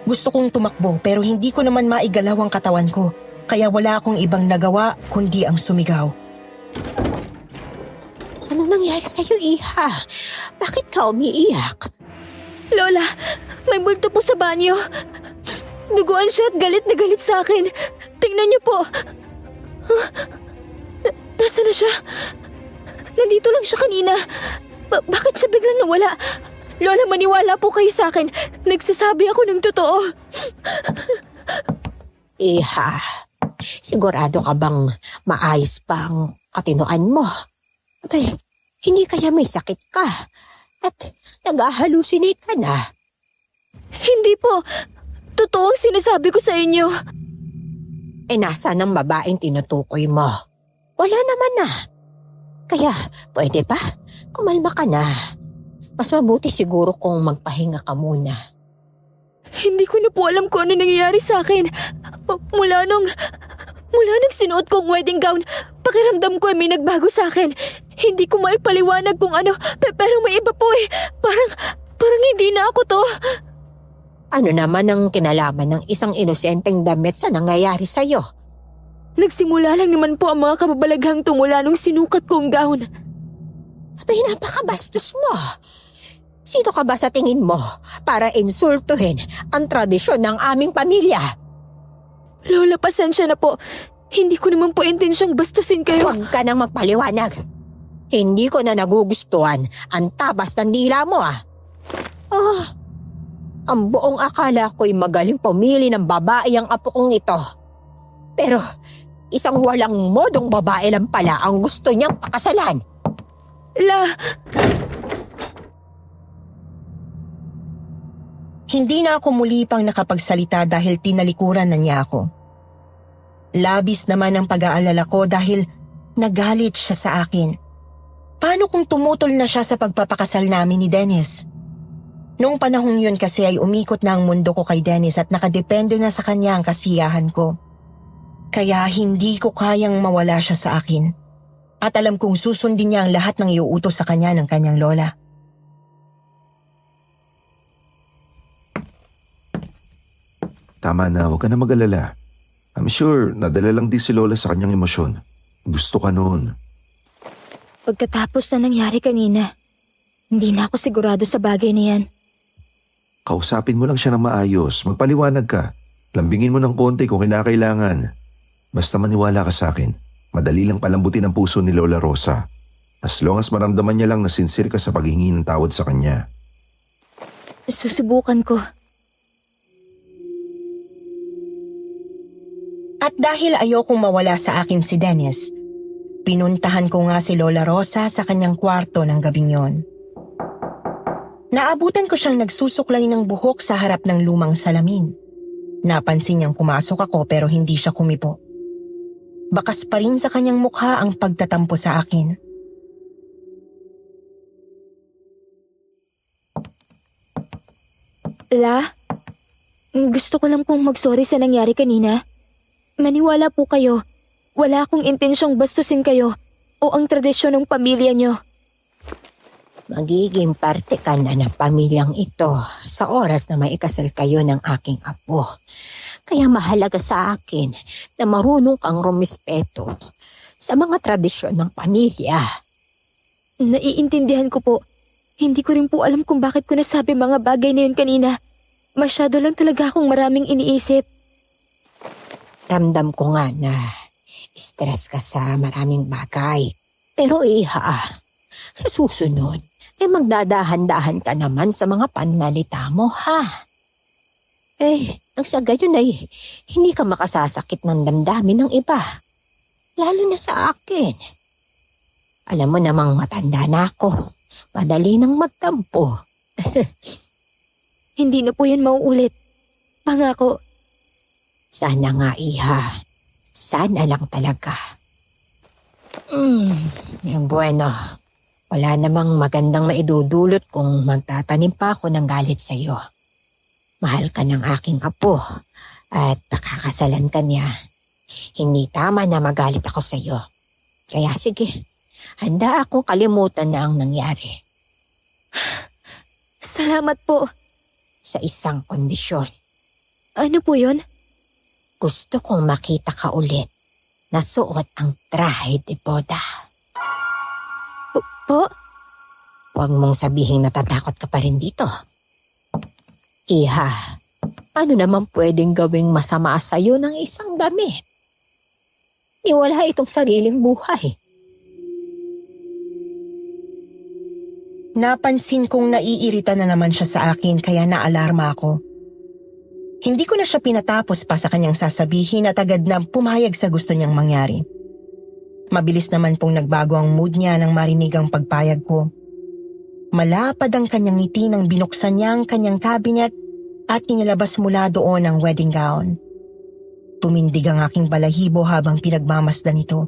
Gusto kong tumakbo pero hindi ko naman maigalaw ang katawan ko kaya wala akong ibang nagawa kundi ang sumigaw. Anong nangyari sa'yo, Iha? Bakit ka umiiyak? Lola, may multo po sa banyo. Duguan siya at galit na galit sa akin. Tingnan niyo po. Nasaan na siya? Nandito lang siya kanina. Bakit siya biglang nawala? Lola, maniwala po kayo sa akin. Nagsasabi ako ng totoo. Iha, sigurado ka bang maayos pa ang katinoan mo? Abay, hindi kaya may sakit ka at nag-halusinate ka na? Hindi po. Totoo ang sinasabi ko sa inyo. Nasaan ang babaeng tinutukoy mo? Wala naman na. Kaya, pwede ba? Kumalma ka na. Mas mabuti siguro kung magpahinga ka muna. Hindi ko na po alam kung ano nangyayari sa akin. Mula nung sinuot kong wedding gown, pakiramdam ko ay may nagbago sa akin. Hindi ko maipaliwanag kung ano, pero may iba po eh. Parang hindi na ako to. Ano naman ang kinalaman ng isang inosenteng damit sa nangyayari sa'yo? Nagsimula lang naman po ang mga kababalaghang tumula nung sinukat kong gown. Sabay, napakabastos mo. Sino ka ba sa tingin mo para insultuhin ang tradisyon ng aming pamilya? Lola, pasensya na po. Hindi ko naman po intensyong bastusin kayo. Huwag ka nang magpaliwanag. Hindi ko na nagugustuhan ang tabas ng dila mo ang buong akala ko'y magaling pumili ng babae ang apo kong ito. Pero isang walang modong babae lang pala ang gusto niyang pakasalan. Hindi na ako muli pang nakapagsalita dahil tinalikuran na niya ako. Labis naman ang pag-aalala ko dahil nagalit siya sa akin. Paano kung tumutol na siya sa pagpapakasal namin ni Dennis? Noong panahong yun kasi ay umikot na ang mundo ko kay Dennis at nakadepende na sa kanya ang kasiyahan ko. Kaya hindi ko kayang mawala siya sa akin. At alam kong susundin niya ang lahat ng iuutos sa kanya ng kanyang lola. Tama na, huwag ka na mag-alala. I'm sure nadala lang din si Lola sa kanyang emosyon. Gusto ka noon. Pagkatapos na nangyari kanina, hindi na ako sigurado sa bagay na yan. Kausapin mo lang siya ng maayos, magpaliwanag ka. Lambingin mo ng konti kung kinakailangan. Basta maniwala ka sa akin, madali lang palambutin ang puso ni Lola Rosa. As long as maramdaman niya lang na sincere ka sa paghingi ng tawad sa kanya. Susubukan ko. At dahil ayokong mawala sa akin si Dennis, Pinuntahan ko nga si Lola Rosa sa kanyang kwarto ng gabing yon. Naabutan ko siyang nagsusuklay ng buhok sa harap ng lumang salamin. Napansin niyang pumasok ako pero hindi siya kumipo. Bakas pa rin sa kanyang mukha ang pagtatampo sa akin. La, gusto ko lang pong mag-sorry sa nangyari kanina. Maniwala po kayo, wala akong intensyong bastusin kayo o ang tradisyon ng pamilya niyo. Magiging parte ka na ng pamilyang ito sa oras na maikasal kayo ng aking apo. Kaya mahalaga sa akin na marunong kang rumispeto sa mga tradisyon ng pamilya. Naiintindihan ko po. Hindi ko rin po alam kung bakit ko nasabi mga bagay na yun kanina. Masyado lang talaga akong maraming iniisip. Ramdam ko nga na stress ka sa maraming bagay. Pero iha, sa susunod, magdadahan-dahan ka naman sa mga pananalita mo, ha? Ang sa gayon ay hindi ka makasasakit ng damdamin ng iba. Lalo na sa akin. Alam mo namang matanda na ako. Madali nang magtampo. Hindi na po yun mauulit. Pangako. Sana nga, iha. Sana lang talaga. Yung bueno. Wala namang magandang maidudulot kung magtatanim pa ako ng galit sa'yo. Mahal ka ng aking apo at pakakasalan ka niya. Hindi tama na magalit ako sa'yo. Kaya sige, handa akong kalimutan na ang nangyari. Salamat po. Sa isang kondisyon. Ano po yun? Gusto kong makita ka ulit na suot ang trahe de boda. Po? Huwag mong sabihin natatakot ka pa rin dito. Iha, ano naman pwedeng gawing masama sa'yo ng isang damit? Wala itong sariling buhay. Napansin kong naiirita na naman siya sa akin kaya naalarma ako. Hindi ko na siya pinatapos pa sa kanyang sasabihin at agad na pumayag sa gusto niyang mangyari. Mabilis naman pong nagbago ang mood niya nang marinig ang pagpayag ko. Malapad ang kanyang ngiti nang binuksan niya ang kanyang cabinet at inilabas mula doon ang wedding gown. Tumindig ang aking balahibo habang pinagmamasdan ito.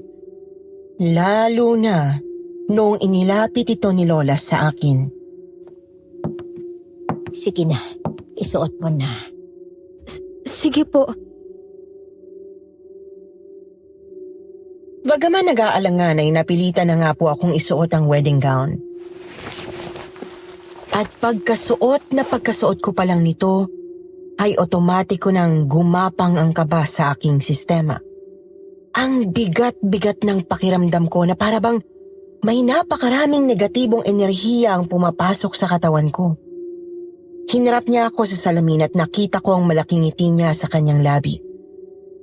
Lalo na noong inilapit ito ni Lola sa akin. Sige na, isuot mo na. Sige po. Bagaman nag-aalangan ay napilitan na nga po akong isuot ang wedding gown. At pagkasuot ko pa lang nito, ay otomatiko nang gumapang ang kaba sa aking sistema. Ang bigat-bigat ng pakiramdam ko na para bang may napakaraming negatibong enerhiya ang pumapasok sa katawan ko. Hinarap niya ako sa salamin at nakita ko ang malaking ngiti niya sa kanyang labi.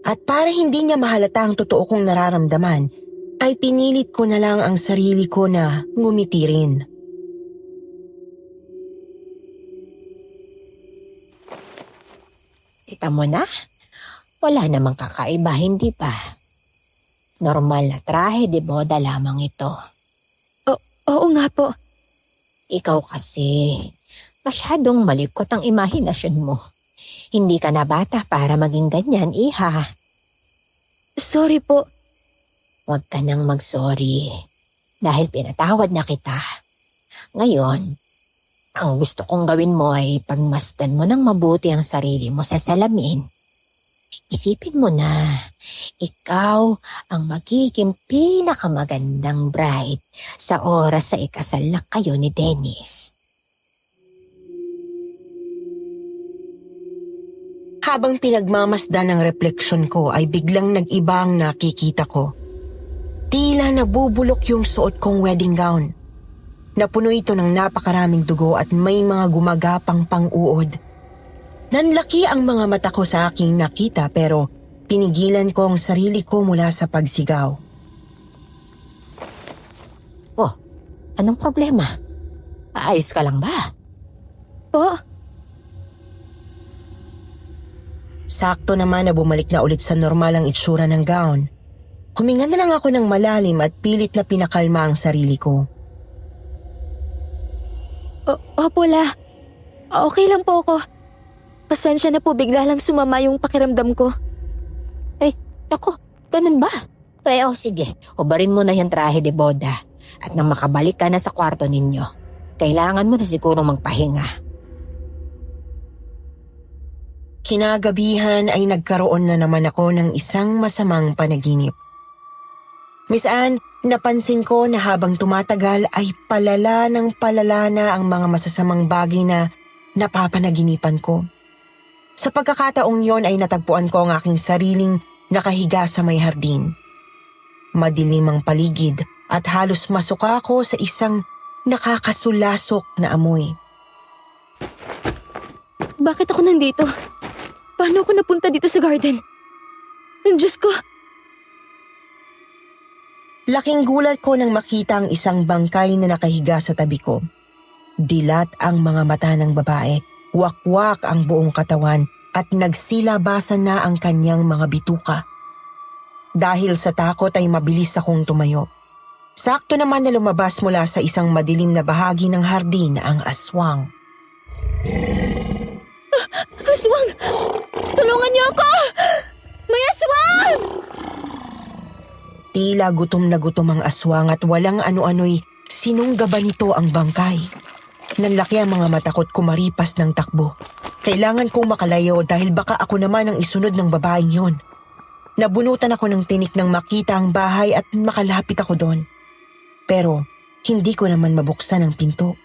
At para hindi niya mahalata ang totoo kong nararamdaman, ay pinilit ko na lang ang sarili ko na ngumiti rin. Kita mo na? Wala namang kakaiba, hindi ba? Normal na trahe de boda lamang ito. Oo nga po. Ikaw kasi, masyadong malikot ang imahinasyon mo. Hindi ka na bata para maging ganyan, iha. Sorry po. Huwag ka nang mag-sorry dahil pinatawad na kita. Ngayon, ang gusto kong gawin mo ay pagmasdan mo ng mabuti ang sarili mo sa salamin. Isipin mo na ikaw ang magiging pinakamagandang bride sa oras sa ikasal na kayo ni Dennis. Habang pinagmamasdan ng refleksyon ko ay biglang nag-iba ang nakikita ko. Tila nabubulok yung suot kong wedding gown. Napuno ito ng napakaraming dugo at may mga gumagapang pang-uod. Nanlaki ang mga mata ko sa aking nakita pero pinigilan ko ang sarili ko mula sa pagsigaw. Oh, anong problema? Ayos ka lang ba? Po? Sakto naman na bumalik na ulit sa normal ang itsura ng gown. Huminga na lang ako ng malalim at pilit na pinakalma ang sarili ko. Opo, La. Okay lang po ako. Pasensya na po, bigla lang sumama yung pakiramdam ko. Ako, ganun ba? Sige, ubarin mo na yung trahe de boda. At nang makabalik ka na sa kwarto ninyo, kailangan mo na siguro magpahinga. Kinagabihan ay nagkaroon na naman ako ng isang masamang panaginip. Miss Anne, napansin ko na habang tumatagal ay palala na ang mga masasamang bagay na napapanaginipan ko. Sa pagkakataong yon ay natagpuan ko ang aking sariling nakahiga sa may hardin. Madilim ang paligid at halos masuka ako sa isang nakakasulasok na amoy. Bakit ako nandito? Paano ako napunta dito sa garden? Diyos ko! Laking gulat ko nang makita ang isang bangkay na nakahiga sa tabi ko. Dilat ang mga mata ng babae, wakwak ang buong katawan at nagsilabasan na ang kanyang mga bituka. Dahil sa takot ay mabilis akong tumayo. Sakto naman na lumabas mula sa isang madilim na bahagi ng hardin ang aswang. Aswang! Tulungan niyo ako! May aswang! Tila gutom na gutom ang aswang at walang ano-ano'y sinunggaban nito ang bangkay. Nanlaki ang mga mata ko't kumaripas ng takbo. Kailangan kong makalayo dahil baka ako naman ang isunod ng babaeng yon. Nabunutan ako ng tinik nang makita ang bahay at makalapit ako doon. Pero hindi ko naman mabuksan ang pinto.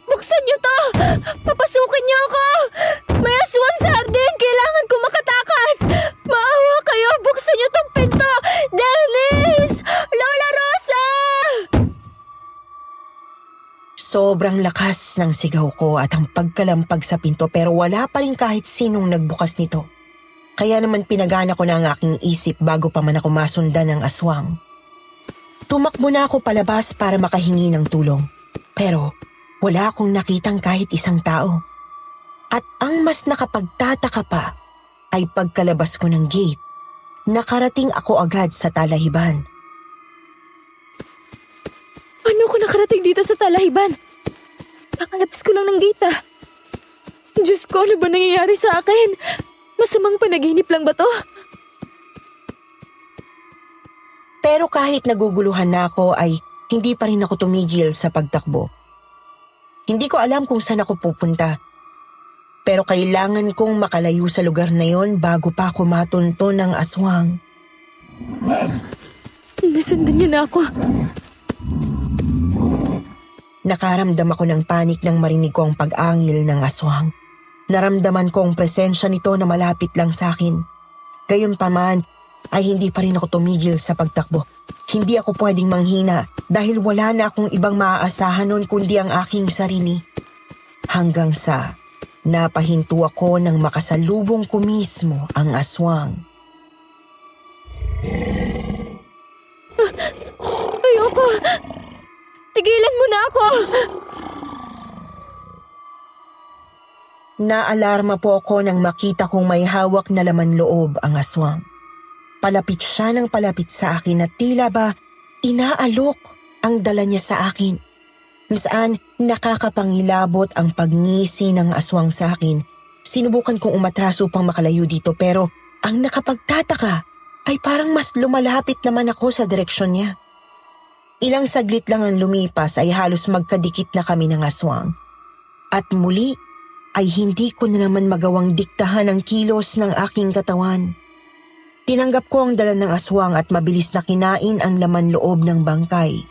Buksan niyo to! Papasukin niyo ako! May aswang sa hardin! Kailangan ko makatakas! Maawa kayo! Buksan niyo tong pinto! Dennis! Lola Rosa! Sobrang lakas ng sigaw ko at ang pagkalampag sa pinto pero wala pa rin kahit sinong nagbukas nito. Kaya naman pinagana ko na ang aking isip bago pa man ako masundan ng aswang. Tumakbo na ako palabas para makahingi ng tulong. Pero wala akong nakitang kahit isang tao. At ang mas nakapagtataka pa ay pagkalabas ko ng gate, nakarating ako agad sa talahiban. Paano ko nakarating dito sa talahiban? Kakalabas ko lang ng gate ah. Diyos ko, ano ba nangyayari sa akin? Masamang panaginip lang ba to? Pero kahit naguguluhan na ako ay hindi pa rin ako tumigil sa pagtakbo. Hindi ko alam kung saan ako pupunta. Pero kailangan kong makalayo sa lugar na yon bago pa ako matunton ng aswang. Nasundan niya na ako. Nakaramdam ako ng panik nang marinig ko ang pag-angil ng aswang. Naramdaman ko ang presensya nito na malapit lang sa akin. Gayunpaman ay hindi pa rin ako tumigil sa pagtakbo. Hindi ako pwedeng manghina dahil wala na akong ibang maaasahan nun kundi ang aking sarili. Hanggang sa napahinto ako nang makasalubong ko mismo ang aswang. Ayoko! Tigilan mo na ako! Naalarma po ako nang makita kong may hawak na laman loob ang aswang. Palapit siya ng palapit sa akin at tila ba inaalok ang dala niya sa akin. Miss Anne, nakakapangilabot ang pagngisi ng aswang sa akin. Sinubukan kong umatras upang makalayo dito pero ang nakapagtataka ay parang mas lumalapit naman ako sa direksyon niya. Ilang saglit lang ang lumipas ay halos magkadikit na kami ng aswang. At muli ay hindi ko na naman magawang diktahan ang kilos ng aking katawan. Tinanggap ko ang dala ng aswang at mabilis na kinain ang laman loob ng bangkay.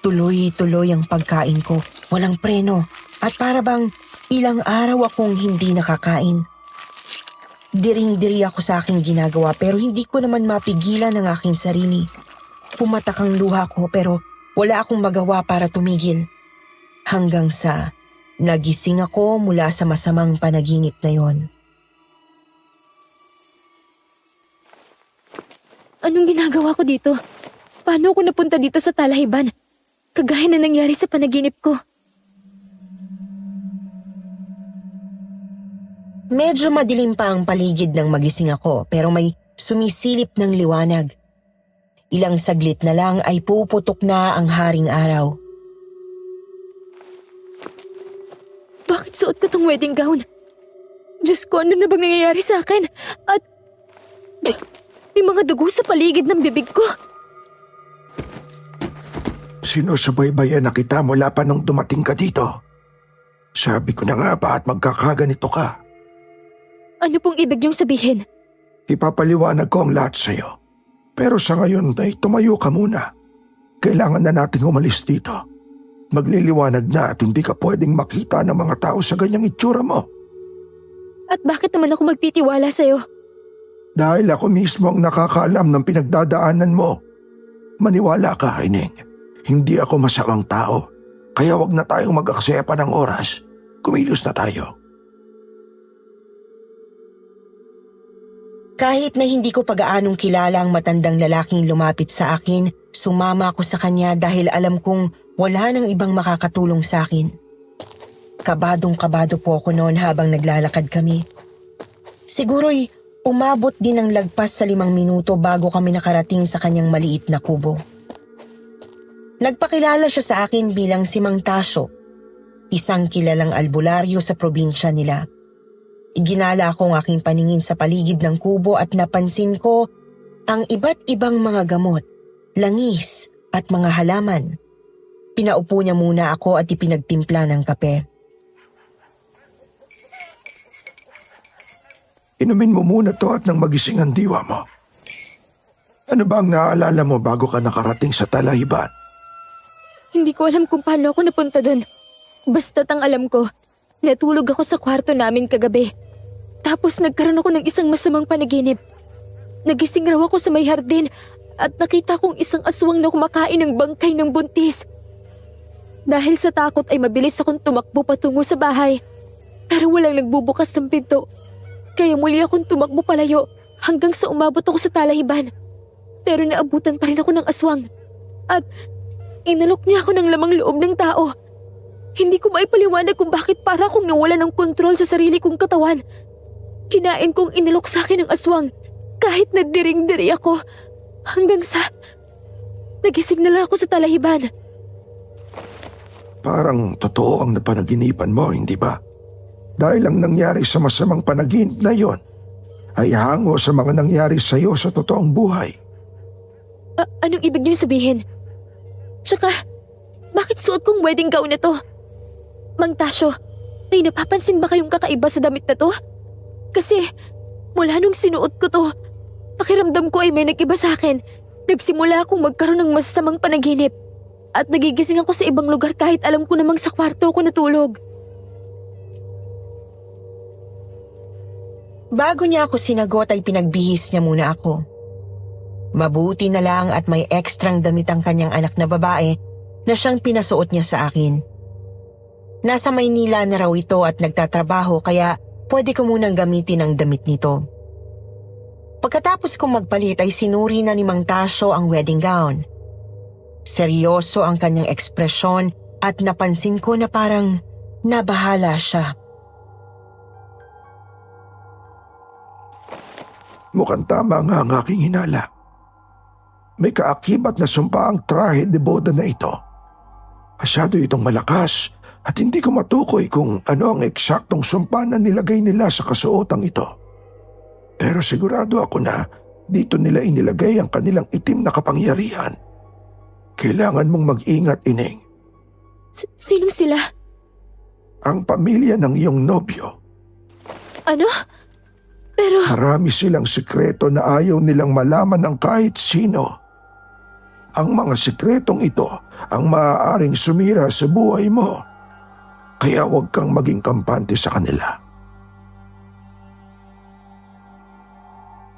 Tuloy-tuloy ang pagkain ko, walang preno at para bang ilang araw akong hindi nakakain. Diring-diri ako sa aking ginagawa pero hindi ko naman mapigilan ang aking sarili. Pumatak ang luha ko pero wala akong magawa para tumigil. Hanggang sa nagising ako mula sa masamang panaginip na yon. Anong ginagawa ko dito? Paano ako napunta dito sa talahiban? Kagaya na nangyari sa panaginip ko. Medyo madilim pa ang paligid nang magising ako pero may sumisilip ng liwanag. Ilang saglit na lang ay puputok na ang haring araw. Bakit suot ko tong wedding gown? Diyos ko, ano na bang nangyayari sa akin? At may mga dugo sa paligid ng bibig ko. Sinusubaybayan na kita mula pa nung dumating ka dito. Sabi ko na nga ba at magkakaganito ka? Ano pong ibig niyong sabihin? Ipapaliwanag ko ang lahat sa'yo. Pero sa ngayon ay tumayo ka muna. Kailangan na natin umalis dito. Magliliwanag na at hindi ka pwedeng makita ng mga tao sa ganyang itsura mo. At bakit naman ako magtitiwala sa'yo? Dahil ako mismo ang nakakaalam ng pinagdadaanan mo. Maniwala ka, Ining. Hindi ako masamang tao. Kaya wag na tayong mag-aksaya pa ng oras. Kumilos na tayo. Kahit na hindi ko pag-aanong kilala ang matandang lalaking lumapit sa akin, sumama ako sa kanya dahil alam kong wala nang ibang makakatulong sa akin. Kabadong-kabado po ako noon habang naglalakad kami. Siguro'y umabot din ng lagpas sa 5 minuto bago kami nakarating sa kanyang maliit na kubo. Nagpakilala siya sa akin bilang si Mang Tasyo, isang kilalang albularyo sa probinsya nila. Iginala ko ang aking paningin sa paligid ng kubo at napansin ko ang iba't ibang mga gamot, langis at mga halaman. Pinaupo niya muna ako at ipinagtimpla ng kape. Inumin mo muna to at nang magising ang diwa mo. Ano ba ang naaalala mo bago ka nakarating sa Talahiban? Hindi ko alam kung paano ako napunta doon. Basta't ang alam ko, natulog ako sa kwarto namin kagabi. Tapos nagkaroon ako ng isang masamang panaginip. Nagising raw ako sa may hardin at nakita kong isang aswang na kumakain ng bangkay ng buntis. Dahil sa takot ay mabilis akong tumakbo patungo sa bahay. Pero walang nagbubukas ng pinto. Kaya muli akong tumakbo palayo hanggang sa umabot ako sa Talahiban. Pero naabutan pa rin ako ng aswang. At inalok niya ako ng lamang loob ng tao. Hindi ko maipaliwanag kung bakit para akong nawala ng kontrol sa sarili kong katawan. Kinain kong inalok sa akin ng aswang kahit nagdiring-diri ako. Hanggang sa nagising na lang ako sa Talahiban. Parang totoo ang napanaginipan mo, hindi ba? Dahil ang nangyari sa masamang panaginip na yon ay hango sa mga nangyari sa iyo sa totoong buhay. Anong ibig niyo sabihin? Tsaka, bakit suot kong wedding gown na to? Mang Tasyo, may napapansin ba kayong kakaiba sa damit na to? Kasi, mula nung sinuot ko to, pakiramdam ko ay may nag-iba sa akin. Nagsimula akong magkaroon ng masasamang panaginip. At nagigising ako sa ibang lugar kahit alam ko namang sa kwarto ako natulog. Bago niya ako sinagot ay pinagbihis niya muna ako. Mabuti na lang at may ekstrang damit ang kanyang anak na babae na siyang pinasuot niya sa akin. Nasa Maynila na raw ito at nagtatrabaho kaya pwede ko munang gamitin ang damit nito. Pagkatapos kong magpalit ay sinuri na ni Mang Tasyo ang wedding gown. Seryoso ang kanyang ekspresyon at napansin ko na parang nabahala siya. Mukhang tama nga ang aking hinala. May kaakibat na sumpa ang trahe de boda na ito. Masyado itong malakas at hindi ko matukoy kung ano ang eksaktong sumpa na nilagay nila sa kasuotang ito. Pero sigurado ako na dito nila inilagay ang kanilang itim na kapangyarihan. Kailangan mong mag-ingat, Ining. Sinong sila? Ang pamilya ng iyong nobyo. Ano? Pero Marami silang sikreto na ayaw nilang malaman ng kahit sino. Ang mga sikretong ito ang maaaring sumira sa buhay mo. Kaya huwag kang maging kampante sa kanila.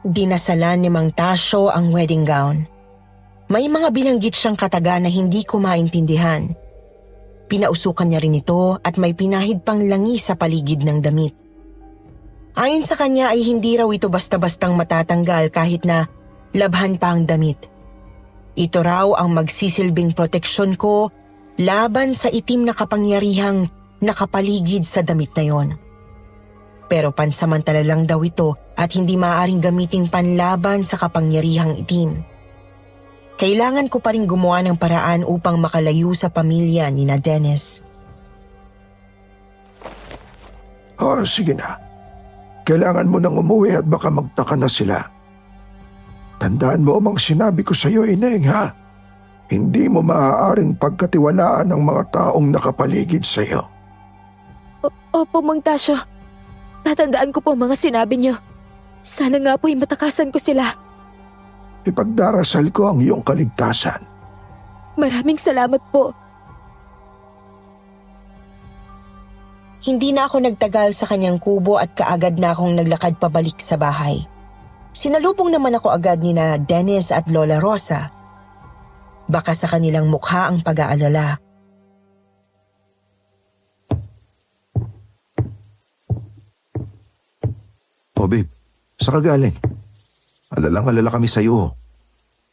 Dinasalan ni Mang Tasyo ang wedding gown. May mga binanggit siyang kataga na hindi ko maintindihan. Pinausukan niya rin ito at may pinahid pang langis sa paligid ng damit. Ayon sa kanya ay hindi raw ito basta-bastang matatanggal kahit na labhan pa ang damit. Ito raw ang magsisilbing proteksyon ko laban sa itim na kapangyarihang nakapaligid sa damit na yon. Pero pansamantala lang daw ito at hindi maaaring gamiting panlaban sa kapangyarihang itim. Kailangan ko pa rin gumawa ng paraan upang makalayo sa pamilya ni Dennis. Sige na. Kailangan mo nang umuwi at baka magtaka na sila. Tandaan mo ang sinabi ko sa iyo, Ineng, ha? Hindi mo maaaring pagkatiwalaan ang mga taong nakapaligid sa iyo. Opo, Mang Tasyo. Tatandaan ko po mga sinabi niyo. Sana nga po'y matakasan ko sila. Ipagdarasal ko ang iyong kaligtasan. Maraming salamat po. Hindi na ako nagtagal sa kanyang kubo at kaagad na akong naglakad pabalik sa bahay. Sinalubong naman ako agad ni na Dennis at Lola Rosa. Baka sa kanilang mukha ang pag-aalala. Oh babe, saan ka galing? Alalang-alala kami sa iyo.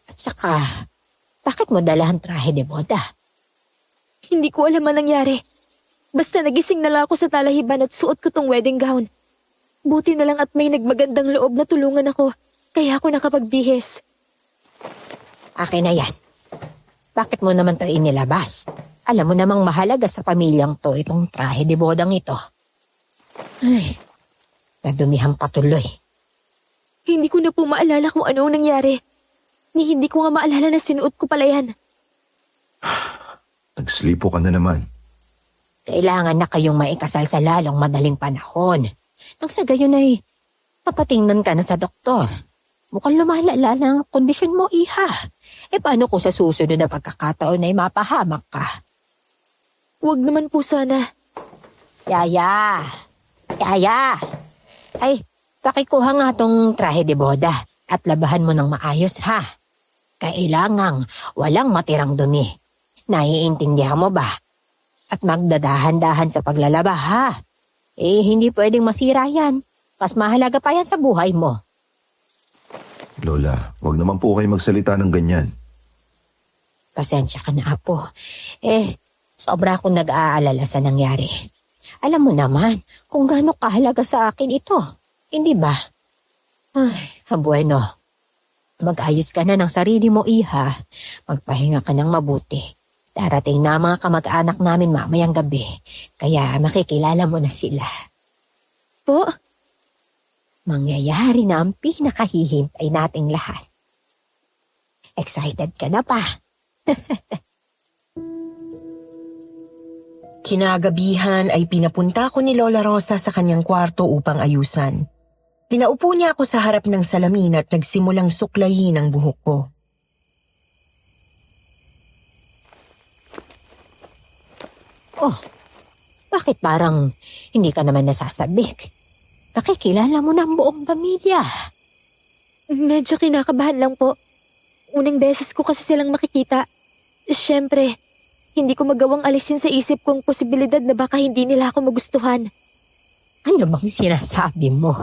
At saka, bakit mo dalahan trahe de boda? Hindi ko alam ang nangyari. Basta nagising na lang ako sa talahiban at suot ko tong wedding gown. Buti na lang at may nagmagandang loob na tulungan ako, kaya ako nakapagbihis. Akin na yan. Bakit mo naman ito inilabas? Alam mo namang mahalaga sa pamilyang to itong trahe de bodang ito. Ay, nadumihan patuloy. Hindi ko na po maalala kung ano ang nangyari. Hindi ko nga maalala na sinuot ko pala yan. Nagslipo ka na naman. Kailangan na kayong maikasal sa lalong madaling panahon. Nang sa gayon ay papatingnan ka na sa doktor. Mukhang lumalala ng kondisyon mo, iha. Paano kung sa susunod na pagkakataon ay mapahamak ka? Huwag naman po sana. Yaya! Ay, pakikuha nga tong trahe de boda at labahan mo ng maayos, ha? Kailangang walang matirang dumi. Naiintindihan mo ba? At magdadahan-dahan sa paglalaba, ha? Hindi pwedeng masira yan. Mas mahalaga pa yan sa buhay mo. Lola, wag naman po kayo magsalita ng ganyan. Pasensya ka na, Apo. Sobra akong nag-aalala sa nangyari. Alam mo naman kung gaano kahalaga sa akin ito. Hindi ba? Ay, bueno. Mag-ayos ka na ng sarili mo, iha. Magpahinga ka ng mabuti. Darating na mga kamag-anak namin mamayang gabi. Kaya makikilala mo na sila. Po? Mangyayari na ang pinakahihintay nating lahat. Excited ka na pa? Kinagabihan ay pinapunta ko ni Lola Rosa sa kanyang kwarto upang ayusan. Pinaupo niya ako sa harap ng salamin at nagsimulang suklayin ang buhok ko. Oh, bakit parang hindi ka naman nasasabik? Nakikilala mo na ang buong pamilya. Medyo kinakabahan lang po. Unang beses ko kasi silang makikita. Siyempre, hindi ko magawang alisin sa isip ko ang posibilidad na baka hindi nila ako magustuhan. Ano bang sinasabi mo?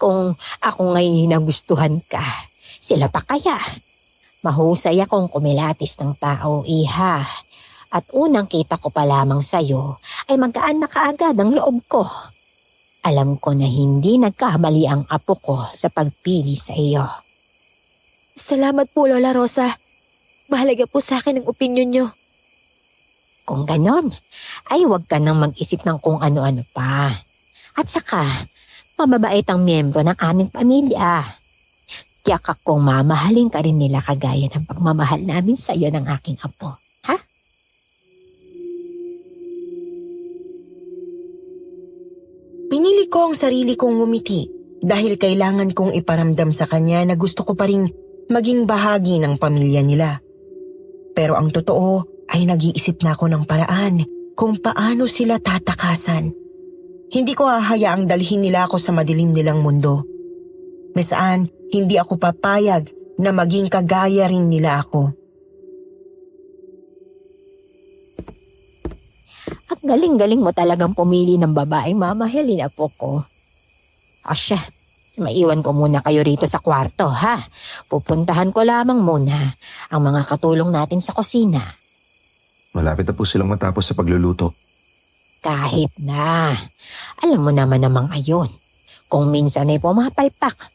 Kung ako ngayon nagustuhan ka, sila pa kaya? Mahusay akong kumilatis ng tao, iha. At unang kita ko pa lamang sa'yo ay magaan na kaagad ang loob ko. Alam ko na hindi nagkamali ang apo ko sa pagpili sa iyo. Salamat po, Lola Rosa. Mahalaga po sa akin ang opinyon nyo. Kung ganon, ay huwag ka nang mag-isip ng kung ano-ano pa. At saka, mababait ang miyembro ng aming pamilya. Tiyak akong mamahalin ka rin nila kagaya ng pagmamahal namin sa iyo ng aking apo. Ha? Pinili ko ang sarili kong ngumiti dahil kailangan kong iparamdam sa kanya na gusto ko pa rin maging bahagi ng pamilya nila. Pero ang totoo ay nag-iisip na ako ng paraan kung paano sila tatakasan. Hindi ko hahayaang dalhin nila ako sa madilim nilang mundo. Mesaan, hindi ako papayag na maging kagaya rin nila ako. At galing-galing mo talagang pumili ng babaeng mamahalin, apo ko. Asya, maiwan ko muna kayo rito sa kwarto, ha? Pupuntahan ko lamang muna ang mga katulong natin sa kusina. Malapit na po silang matapos sa pagluluto. Kahit na. Alam mo naman namang ayon. Kung minsan ay pumapalpak.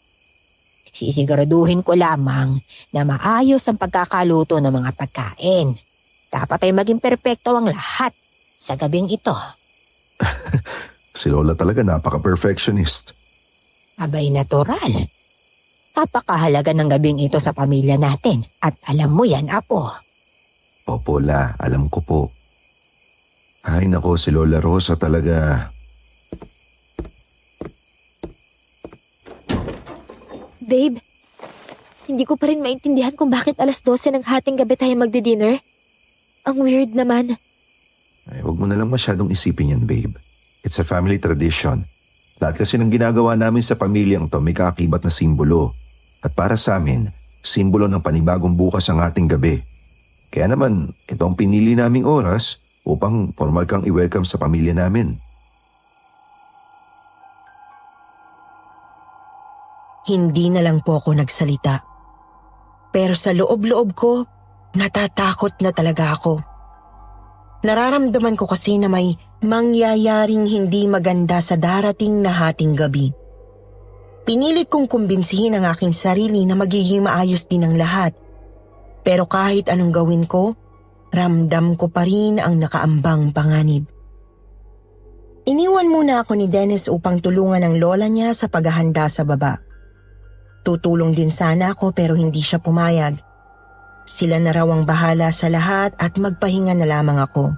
Sisiguraduhin ko lamang na maayos ang pagkakaluto ng mga pagkain. Dapat ay maging perpekto ang lahat sa gabing ito. Si Lola talaga napaka-perfectionist. Abay natural. Kapakahalaga ng gabing ito sa pamilya natin at alam mo yan, Apo. Opo, La, alam ko po. Ay nako, si Lola Rosa talaga. Babe, hindi ko pa rin maintindihan kung bakit alas 12 ng hating gabi tayo magdi-dinner. Ang weird naman. Ay, huwag mo na lang masyadong isipin yan, babe. It's a family tradition. Lahat kasi ng ginagawa namin sa pamilyang to may kaakibat na simbolo. At para sa amin, simbolo ng panibagong bukas ang ating gabi. Kaya naman, ito ang pinili naming oras upang formal kang i-welcome sa pamilya namin. Hindi na lang po ako nagsalita. Pero sa loob-loob ko, natatakot na talaga ako. Nararamdaman ko kasi na may mangyayaring hindi maganda sa darating na hating gabi. Pinilit kong kumbinsihin ang aking sarili na magiging maayos din ang lahat. Pero kahit anong gawin ko, ramdam ko pa rin ang nakaambang panganib. Iniwan muna ako ni Dennis upang tulungan ang lola niya sa paghahanda sa baba. Tutulong din sana ako pero hindi siya pumayag. Sila na raw ang bahala sa lahat at magpahinga na lamang ako.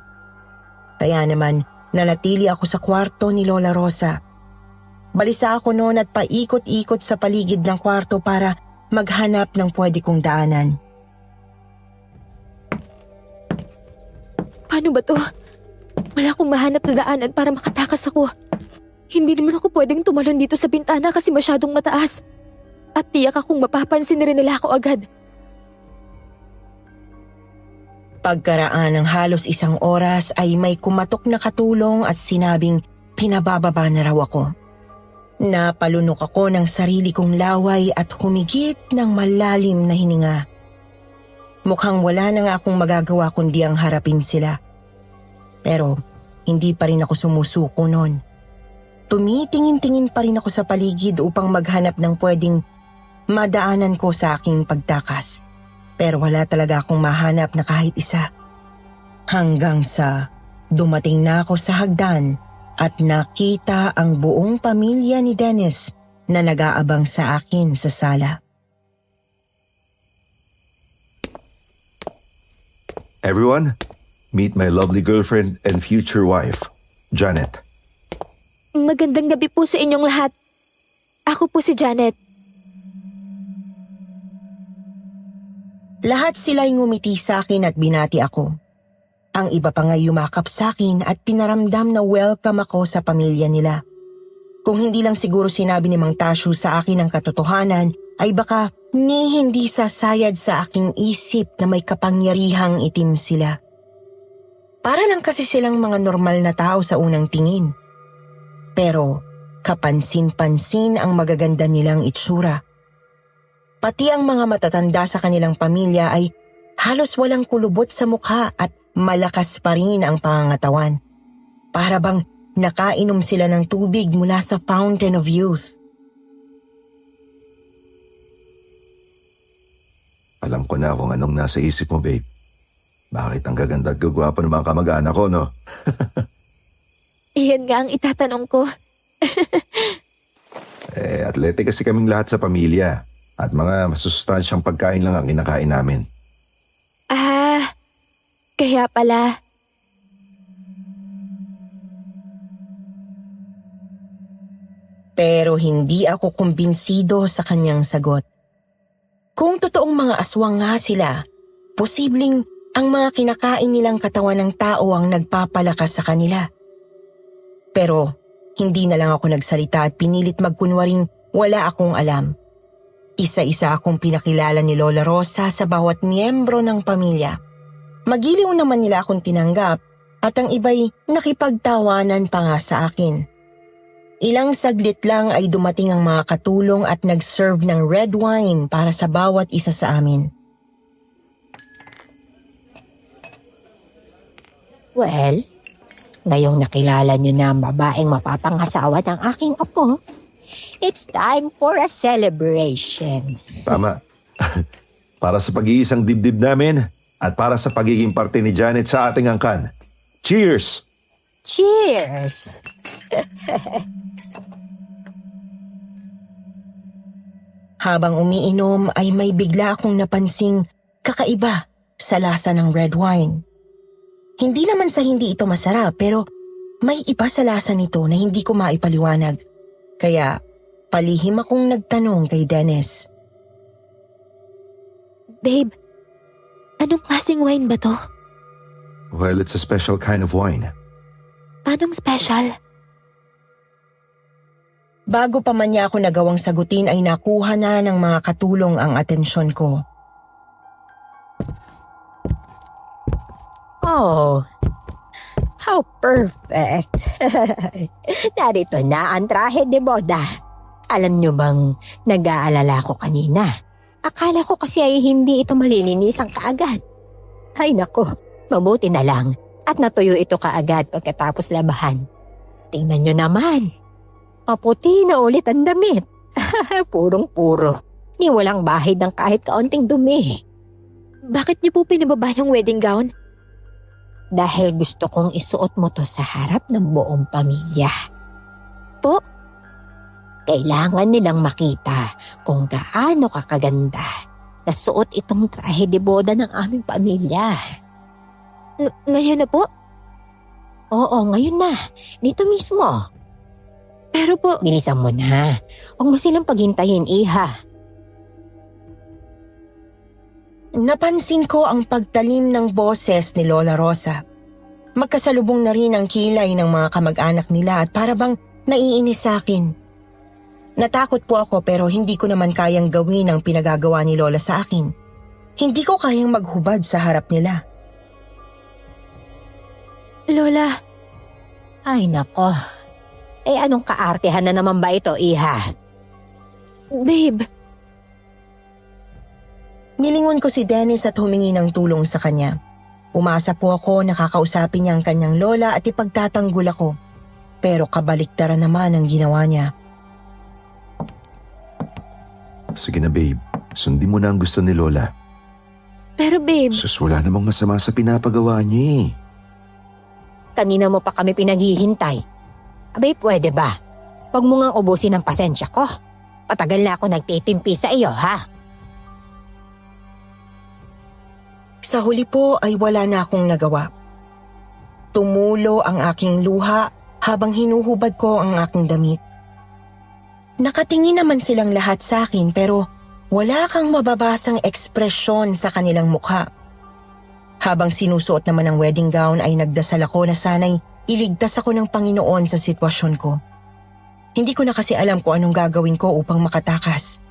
Kaya naman, nanatili ako sa kwarto ni Lola Rosa. Balisa ako noon at paikot-ikot sa paligid ng kwarto para maghanap ng pwede kong daanan. Paano ba to? Wala akong mahanap na daanan para makatakas ako. Hindi naman ako pwedeng tumalon dito sa bintana kasi masyadong mataas. At tiyak akong mapapansin na rin nila ako agad. Pagkaraan ng halos 1 oras ay may kumatok na katulong at sinabing pinabababa na raw ako. Napalunok ako ng sarili kong laway at humigit ng malalim na hininga. Mukhang wala na nga akong magagawa kundi ang harapin sila. Pero hindi pa rin ako sumusuko noon. Tumitingin-tingin pa rin ako sa paligid upang maghanap ng pwedeng madaanan ko sa aking pagtakas. Pero wala talaga akong mahanap na kahit isa. Hanggang sa dumating na ako sa hagdan at nakita ang buong pamilya ni Dennis na nag-aabang sa akin sa sala. Everyone, meet my lovely girlfriend and future wife, Janet. Magandang gabi po sa inyong lahat. Ako po si Janet. Lahat sila'y ngumiti sa akin at binati ako. Ang iba pa nga yumakap sa akin at pinaramdam na welcome ako sa pamilya nila. Kung hindi lang siguro sinabi ni Mang Tasyo sa akin ang katotohanan, ay baka hindi sasayad sa aking isip na may kapangyarihang itim sila. Para lang kasi silang mga normal na tao sa unang tingin. Pero kapansin-pansin ang magaganda nilang itsura. Pati ang mga matatanda sa kanilang pamilya ay halos walang kulubot sa mukha at malakas pa rin ang pangangatawan. Para bang nakainom sila ng tubig mula sa Fountain of Youth. Alam ko na kung anong nasa isip mo, babe. Bakit ang gaganda at gagwapo ng mga kamag-anak ko, no? Iyan nga ang itatanong ko. Atlete kasi kaming lahat sa pamilya. At mga masustansyang pagkain lang ang kinakain namin. Kaya pala. Pero hindi ako kumbinsido sa kanyang sagot. Kung totoong mga aswang nga sila, posibleng ang mga kinakain nilang katawan ng tao ang nagpapalakas sa kanila. Pero hindi na lang ako nagsalita at pinilit magkunwaring wala akong alam. Isa-isa akong pinakilala ni Lola Rosa sa bawat miyembro ng pamilya. Magiliw naman nila akong tinanggap at ang iba'y nakipagtawanan pa nga sa akin. Ilang saglit lang ay dumating ang mga katulong at nag-serve ng red wine para sa bawat isa sa amin. Well, Ngayong nakilala niyo na ang babaeng mapapangasawa ng aking apo, it's time for a celebration. Tama. Para sa pag-iisang dibdib namin at para sa pagiging parte ni Janet sa ating angkan. Cheers! Cheers! Habang umiinom ay may bigla akong napansing kakaiba sa lasa ng red wine. Hindi naman sa hindi ito masarap pero may iba sa lasa nito na hindi ko maipaliwanag. Kaya palihim akong nagtanong kay Dennis. Babe, anong klaseng wine ba to? Well, it's a special kind of wine. Anong special? Bago pa man niya ako nagawang sagutin ay nakuha na ng mga katulong ang atensyon ko. Oh, how perfect. Narito na ang trahe de boda. Alam niyo bang nag-aalala ko kanina? Akala ko kasi ay hindi ito malilinisan kaagad. Ay nako, mabuti na lang at natuyo ito kaagad pagkatapos labahan. Tingnan niyo naman. Maputi na ulit ang damit. Purong-puro. Ni walang bahid ng kahit kaunting dumi. Bakit niyo po pinababa yung wedding gown? Dahil gusto kong isuot mo to sa harap ng buong pamilya. Po? Kailangan nilang makita kung gaano kakaganda na suot itong trahe de boda ng aming pamilya. Ngayon na po? Oo, ngayon na. Dito mismo. Pero po, Bilisan mo na. Huwag mo silang paghintayin, iha. Napansin ko ang pagtalim ng boses ni Lola Rosa. Magkasalubong na rin ang kilay ng mga kamag-anak nila at para bang naiinis sa akin. Natakot po ako pero hindi ko naman kayang gawin ang pinagagawa ni Lola sa akin. Hindi ko kayang maghubad sa harap nila. Lola, Ay nako. Anong kaartehan na naman ba ito, iha? babe, Nilingon ko si Dennis at humingi ng tulong sa kanya. Umasa po ako nakakausapin niya ang kanyang lola at ipagtatanggol ako. Pero kabaliktaran naman ang ginawa niya. Sige na babe, sundin mo na ang gusto ni Lola. pero babe, Sus, wala namang masama sa pinapagawa niya eh. Kanina mo pa kami pinaghihintay. Abay, pwede ba? Huwag mo ngang ubusin ang pasensya ko. Patagal na ako nagtitimpi sa iyo, ha? Sa huli po ay wala na akong nagawa. Tumulo ang aking luha habang hinuhubad ko ang aking damit. Nakatingin naman silang lahat sa akin pero wala kang mababasang ekspresyon sa kanilang mukha. Habang sinusuot naman ang wedding gown ay nagdasal ako na sana'y iligtas ako ng Panginoon sa sitwasyon ko. Hindi ko na kasi alam kung anong gagawin ko upang makatakas.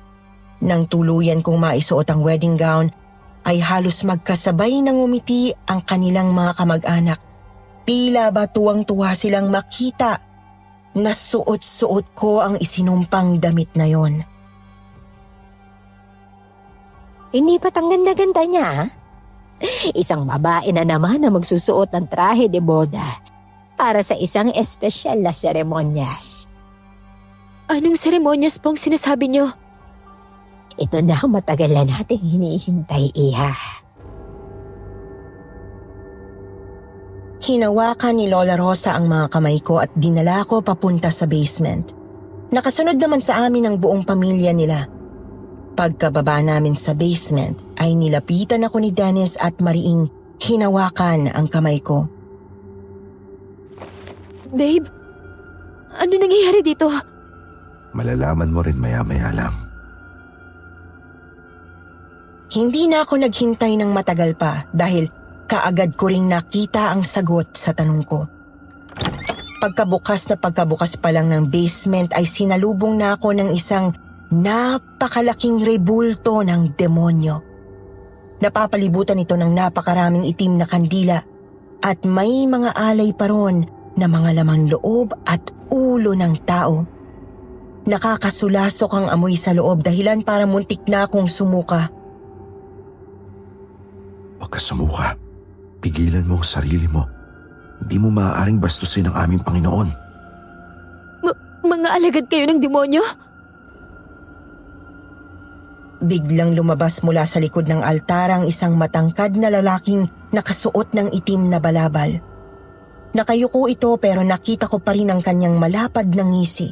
Nang tuluyan kong maisuot ang wedding gown, ay halos magkasabay nang umiti ang kanilang mga kamag-anak. Tila ba tuwang-tuwa silang makita na suot-suot ko ang isinumpang damit na yon. Hindi ba't ang ganda-ganda niya, ha? Isang babae na naman na magsusuot ng trahe de boda para sa isang espesyal na seremonyas. anong seremonyas pong sinasabi niyo? Ito na ang matagal na nating hinihintay, iha. Hinawakan ni Lola Rosa ang mga kamay ko at dinala ko papunta sa basement. Nakasunod naman sa amin ang buong pamilya nila. Pagkababa namin sa basement ay nilapitan ako ni Dennis at mariing hinawakan ang kamay ko. Babe, ano nangyayari dito? Malalaman mo rin maya-maya lang. Hindi na ako naghintay ng matagal pa dahil kaagad ko ring nakita ang sagot sa tanong ko. Pagkabukas pa lang ng basement ay sinalubong na ako ng isang napakalaking rebulto ng demonyo. Napapalibutan ito ng napakaraming itim na kandila at may mga alay pa ron na mga laman loob at ulo ng tao. Nakakasulasok ang amoy sa loob dahilan para muntik na akong sumuka. Huwag ka sumuka. Pigilan mo ang sarili mo. Hindi mo maaaring bastusin ang aming Panginoon. Mga alagad kayo ng demonyo? Biglang lumabas mula sa likod ng altar ang isang matangkad na lalaking nakasuot ng itim na balabal. Nakayuko ito pero nakita ko pa rin ang kanyang malapad na ngisi.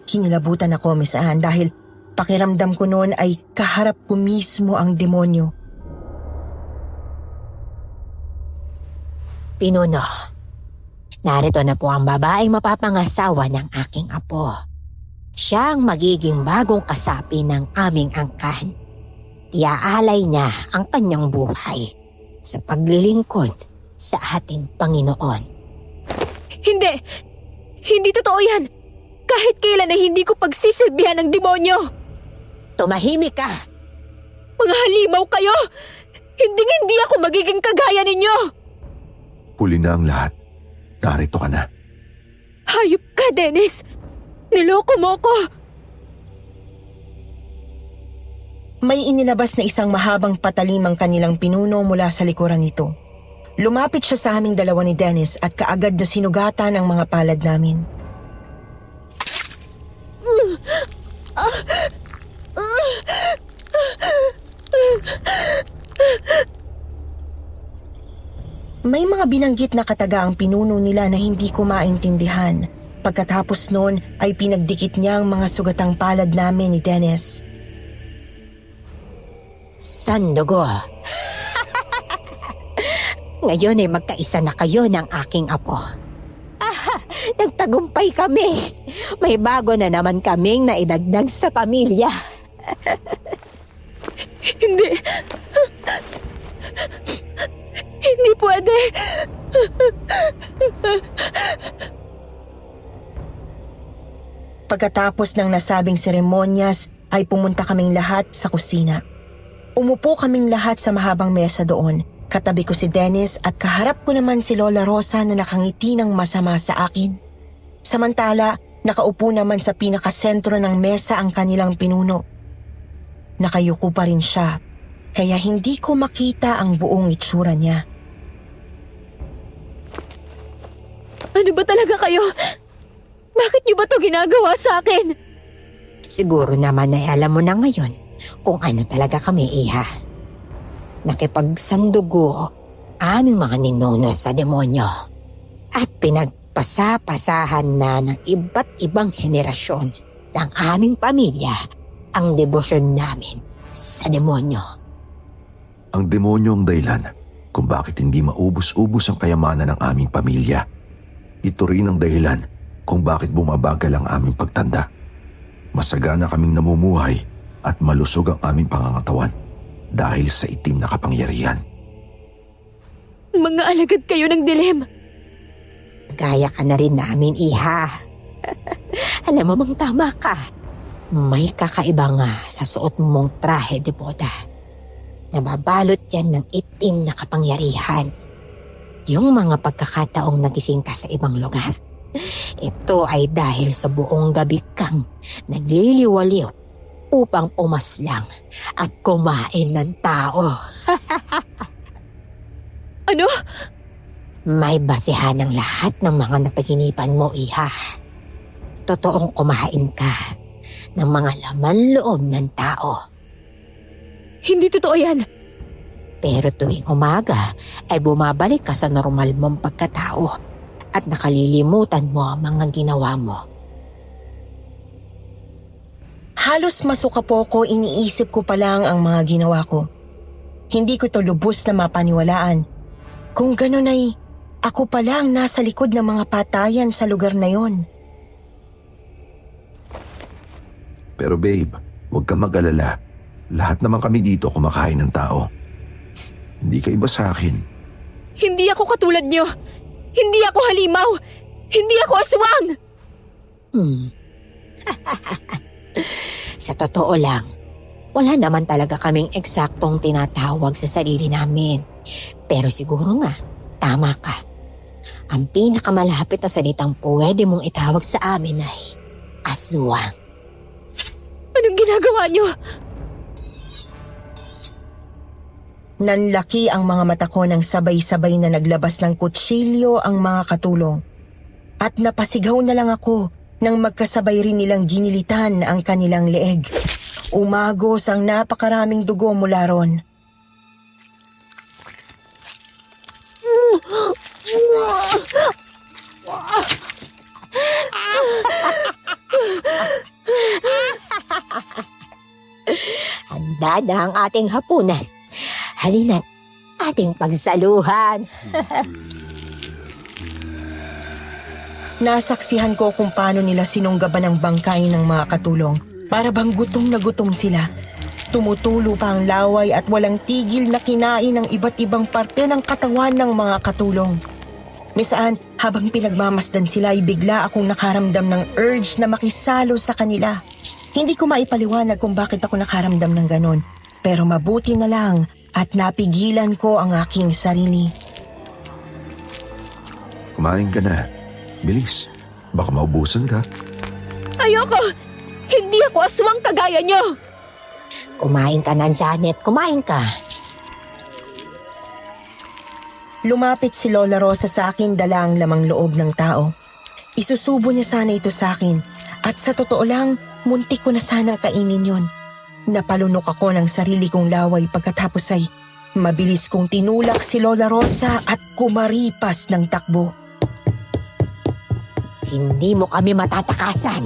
Kinilabutan ako, Miss Anne, dahil pakiramdam ko noon ay kaharap ko mismo ang demonyo. Pinuno, narito na po ang babaeng mapapangasawa ng aking apo. Siya ang magiging bagong kasapi ng aming angkan. Iaalay niya ang kanyang buhay sa paglilingkod sa ating Panginoon. Hindi! Hindi totoo yan! Kahit kailan ay hindi ko pagsisilbihan ng demonyo! Tumahimik ka! Mga halimaw kayo! Hindi ako magiging kagaya ninyo! Huli na ang lahat. Narito ka na. Hayop ka, Dennis! Niloko mo ko! May inilabas na isang mahabang patalim ang kanilang pinuno mula sa likuran nito. Lumapit siya sa aming dalawa ni Dennis at kaagad na sinugatan ang mga palad namin. May mga binanggit na kataga ang pinuno nila na hindi ko maintindihan. Pagkatapos noon ay pinagdikit niya ang mga sugatang palad namin ni Dennis. Sandugo. Ngayon ay magkaisa na kayo ng aking apo. Nagtagumpay kami. May bago na naman kaming naidagdag sa pamilya. Hindi. Hindi pwede. Pagkatapos ng nasabing seremonyas ay pumunta kaming lahat sa kusina. Umupo kaming lahat sa mahabang mesa doon. Katabi ko si Dennis at kaharap ko naman si Lola Rosa na nakangiti ng masama sa akin. Samantala, nakaupo naman sa pinakasentro ng mesa ang kanilang pinuno. Nakayuko pa rin siya, kaya hindi ko makita ang buong itsura niya. Ano ba talaga kayo? Bakit niyo ba to ginagawa sa akin? Siguro naman ay alam mo na ngayon kung ano talaga kami, iha. Nakipagsandugo aming mga ninuno sa demonyo at pinagpasapasahan na ng iba't ibang henerasyon ng aming pamilya ang debosyon namin sa demonyo. Ang demonyo ang dahilan kung bakit hindi maubos-ubos ang kayamanan ng aming pamilya. Ito rin ang dahilan kung bakit bumabagal ang aming pagtanda. Masagana kaming namumuhay at malusog ang aming pangangatawan dahil sa itim na kapangyarihan. Mga alagad kayo ng dilim. Gaya ka na rin namin, iha. Alam mo bang tama ka? May kakaiba nga sa suot mong trahe de boda. Nababalot yan ng itim na kapangyarihan. Yung mga pagkakataong nagising ka sa ibang lugar, ito ay dahil sa buong gabi kang nagliliwaliw upang umaslang at kumain ng tao. Ano? May basehan ng lahat ng mga napaginipan mo, iha. Totoong kumain ka ng mga laman loob ng tao. Hindi totoo yan. Pero tuwing umaga ay bumabalik ka sa normal mong pagkatao at nakalilimutan mo ang mga ginawa mo. Halos masuka po ko, iniisip ko pa lang ang mga ginawa ko. Hindi ko ito lubos na mapaniwalaan. Kung ganun ay ako pala ang nasa likod ng mga patayan sa lugar na yon. Pero babe, huwag kang mag-alala. Lahat naman kami dito kumakain ng tao. Hindi ka iba sa akin. Hindi ako katulad nyo. Hindi ako halimaw. Hindi ako aswang. Sa totoo lang, wala naman talaga kaming eksaktong tinatawag sa sarili namin. Pero siguro nga, tama ka. Ang pinakamalapit na salitang pwede mong itawag sa amin ay aswang. Anong ginagawa nyo? Nanlaki ang mga mata ko nang sabay-sabay na naglabas ng kutsilyo ang mga katulong. At napasigaw na lang ako nang magkasabay rin nilang ginilitan ang kanilang leeg. Umagos ang napakaraming dugo mula ron. Handa na ang ating hapunan. Halina't ating pagsaluhan. Nasaksihan ko kung paano nila sinunggaban ang bangkay ng mga katulong. Para bang gutom na gutom sila. Tumutulo pa ang laway at walang tigil na kinain ang iba't ibang parte ng katawan ng mga katulong. Minsan, habang pinagmamasdan sila ay bigla akong nakaramdam ng urge na makisalo sa kanila. Hindi ko maipaliwanag kung bakit ako nakaramdam ng ganon. Pero mabuti na lang at napigilan ko ang aking sarili. Kumain ka na. Bilis. Baka maubusan ka. Ayoko! Hindi ako aswang kagaya niyo! Kumain ka na, Janet. Kumain ka. Lumapit si Lola Rosa sa akin, dala ang lamang loob ng tao. Isusubo niya sana ito sa akin. At sa totoo lang, muntik ko na sanang kainin yon. Napalunok ako ng sarili kong laway pagkatapos ay mabilis kong tinulak si Lola Rosa at kumaripas ng takbo. Hindi mo kami matatakasan.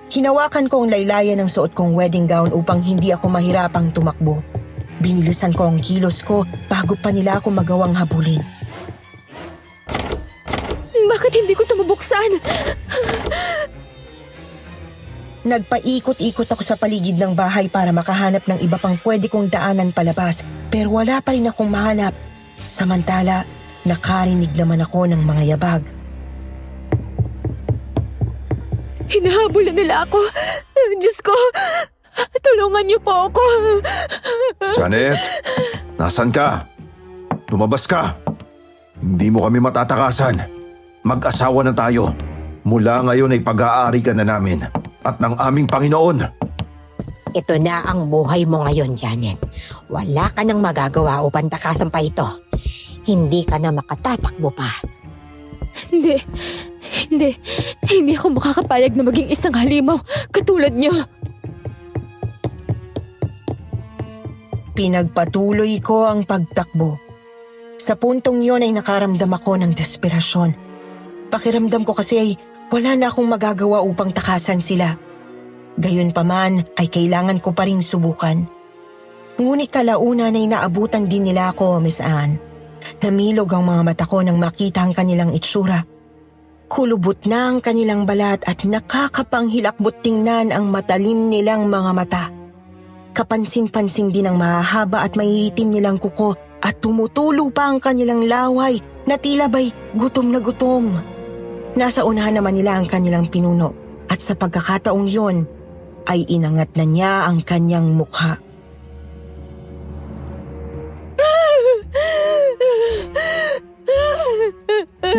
Hinawakan ko ang laylayan ng suot kong wedding gown upang hindi ako mahirapang tumakbo. Binilisan ko ang kilos ko bago pa nila ako magawang habulin. Bakit hindi ko ito mabuksan? Nagpaikot-ikot ako sa paligid ng bahay para makahanap ng iba pang pwede kong daanan palabas, pero wala pa rin akong mahanap. Samantala, nakarinig naman ako ng mga yabag. Hinahabulan nila ako. Diyos ko, tulungan niyo po ako. Janet, nasan ka? Lumabas ka. Hindi mo kami matatakasan. Mag-asawa na tayo. Mula ngayon ay pag-aari ka na namin at ng aming Panginoon. Ito na ang buhay mo ngayon, Janet. Wala ka nang magagawa upang takasan pa ito. Hindi ka na makatatakbo pa. Hindi ako makakapayag na maging isang halimaw katulad niyo. Pinagpatuloy ko ang pagtakbo. Sa puntong yon ay nakaramdam ako ng desperasyon. Pakiramdam ko kasi ay wala na akong magagawa upang takasan sila. Gayunpaman ay kailangan ko pa rin subukan. Ngunit kalaunan ay naabutan din nila ako, Miss Anne. Namilog ang mga mata ko nang makita ang kanilang itsura. Kulubot na ang kanilang balat at nakakapanghilakbot tingnan ang matalim nilang mga mata. Kapansin-pansin din ang mahahaba at maiitim nilang kuko at tumutulo pa ang kanilang laway na tila ba'y gutom na gutom. Nasa unahan naman nila ang kanilang pinuno at sa pagkakataong yon ay inangat na niya ang kanyang mukha.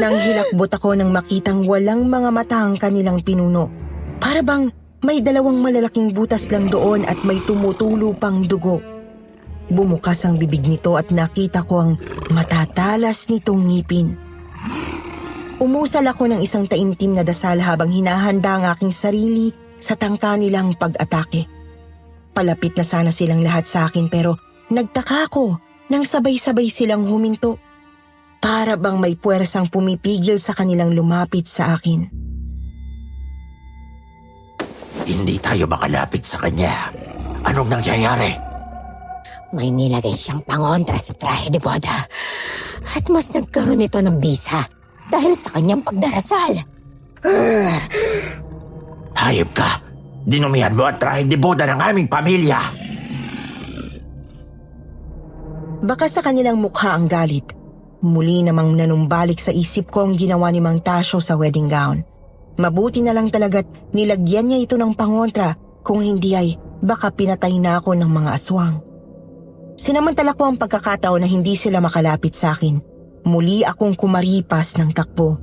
Nang hilakbot ako nang makitang walang mga mata ang kanilang pinuno. Para bang may dalawang malalaking butas lang doon at may tumutulo pang dugo. Bumukas ang bibig nito at nakita ko ang matatalas nitong ngipin. Umusal ako ng isang taimtim na dasal habang hinahanda ang aking sarili sa tangka nilang pag-atake. Palapit na sana silang lahat sa akin pero nagtaka ako nang sabay-sabay silang huminto. Para bang may puwersang pumipigil sa kanilang lumapit sa akin. Hindi tayo makalapit sa kanya. Anong nangyayari? May nilagay siyang pangontra sa trahe de boda. At mas nagkaroon ito ng bisa dahil sa kanyang pagdarasal. Hayop ka! Dinumihan mo ang trahe de boda ng aming pamilya! Baka sa kanilang mukha ang galit. Muli namang nanumbalik sa isip ko ang ginawa ni Mang Tasyo sa wedding gown. Mabuti na lang talaga't nilagyan niya ito ng pangontra, kung hindi ay baka pinatay na ako ng mga aswang. Sinamantala ko ang pagkakataon na hindi sila makalapit sa akin. Muli akong kumaripas ng takbo.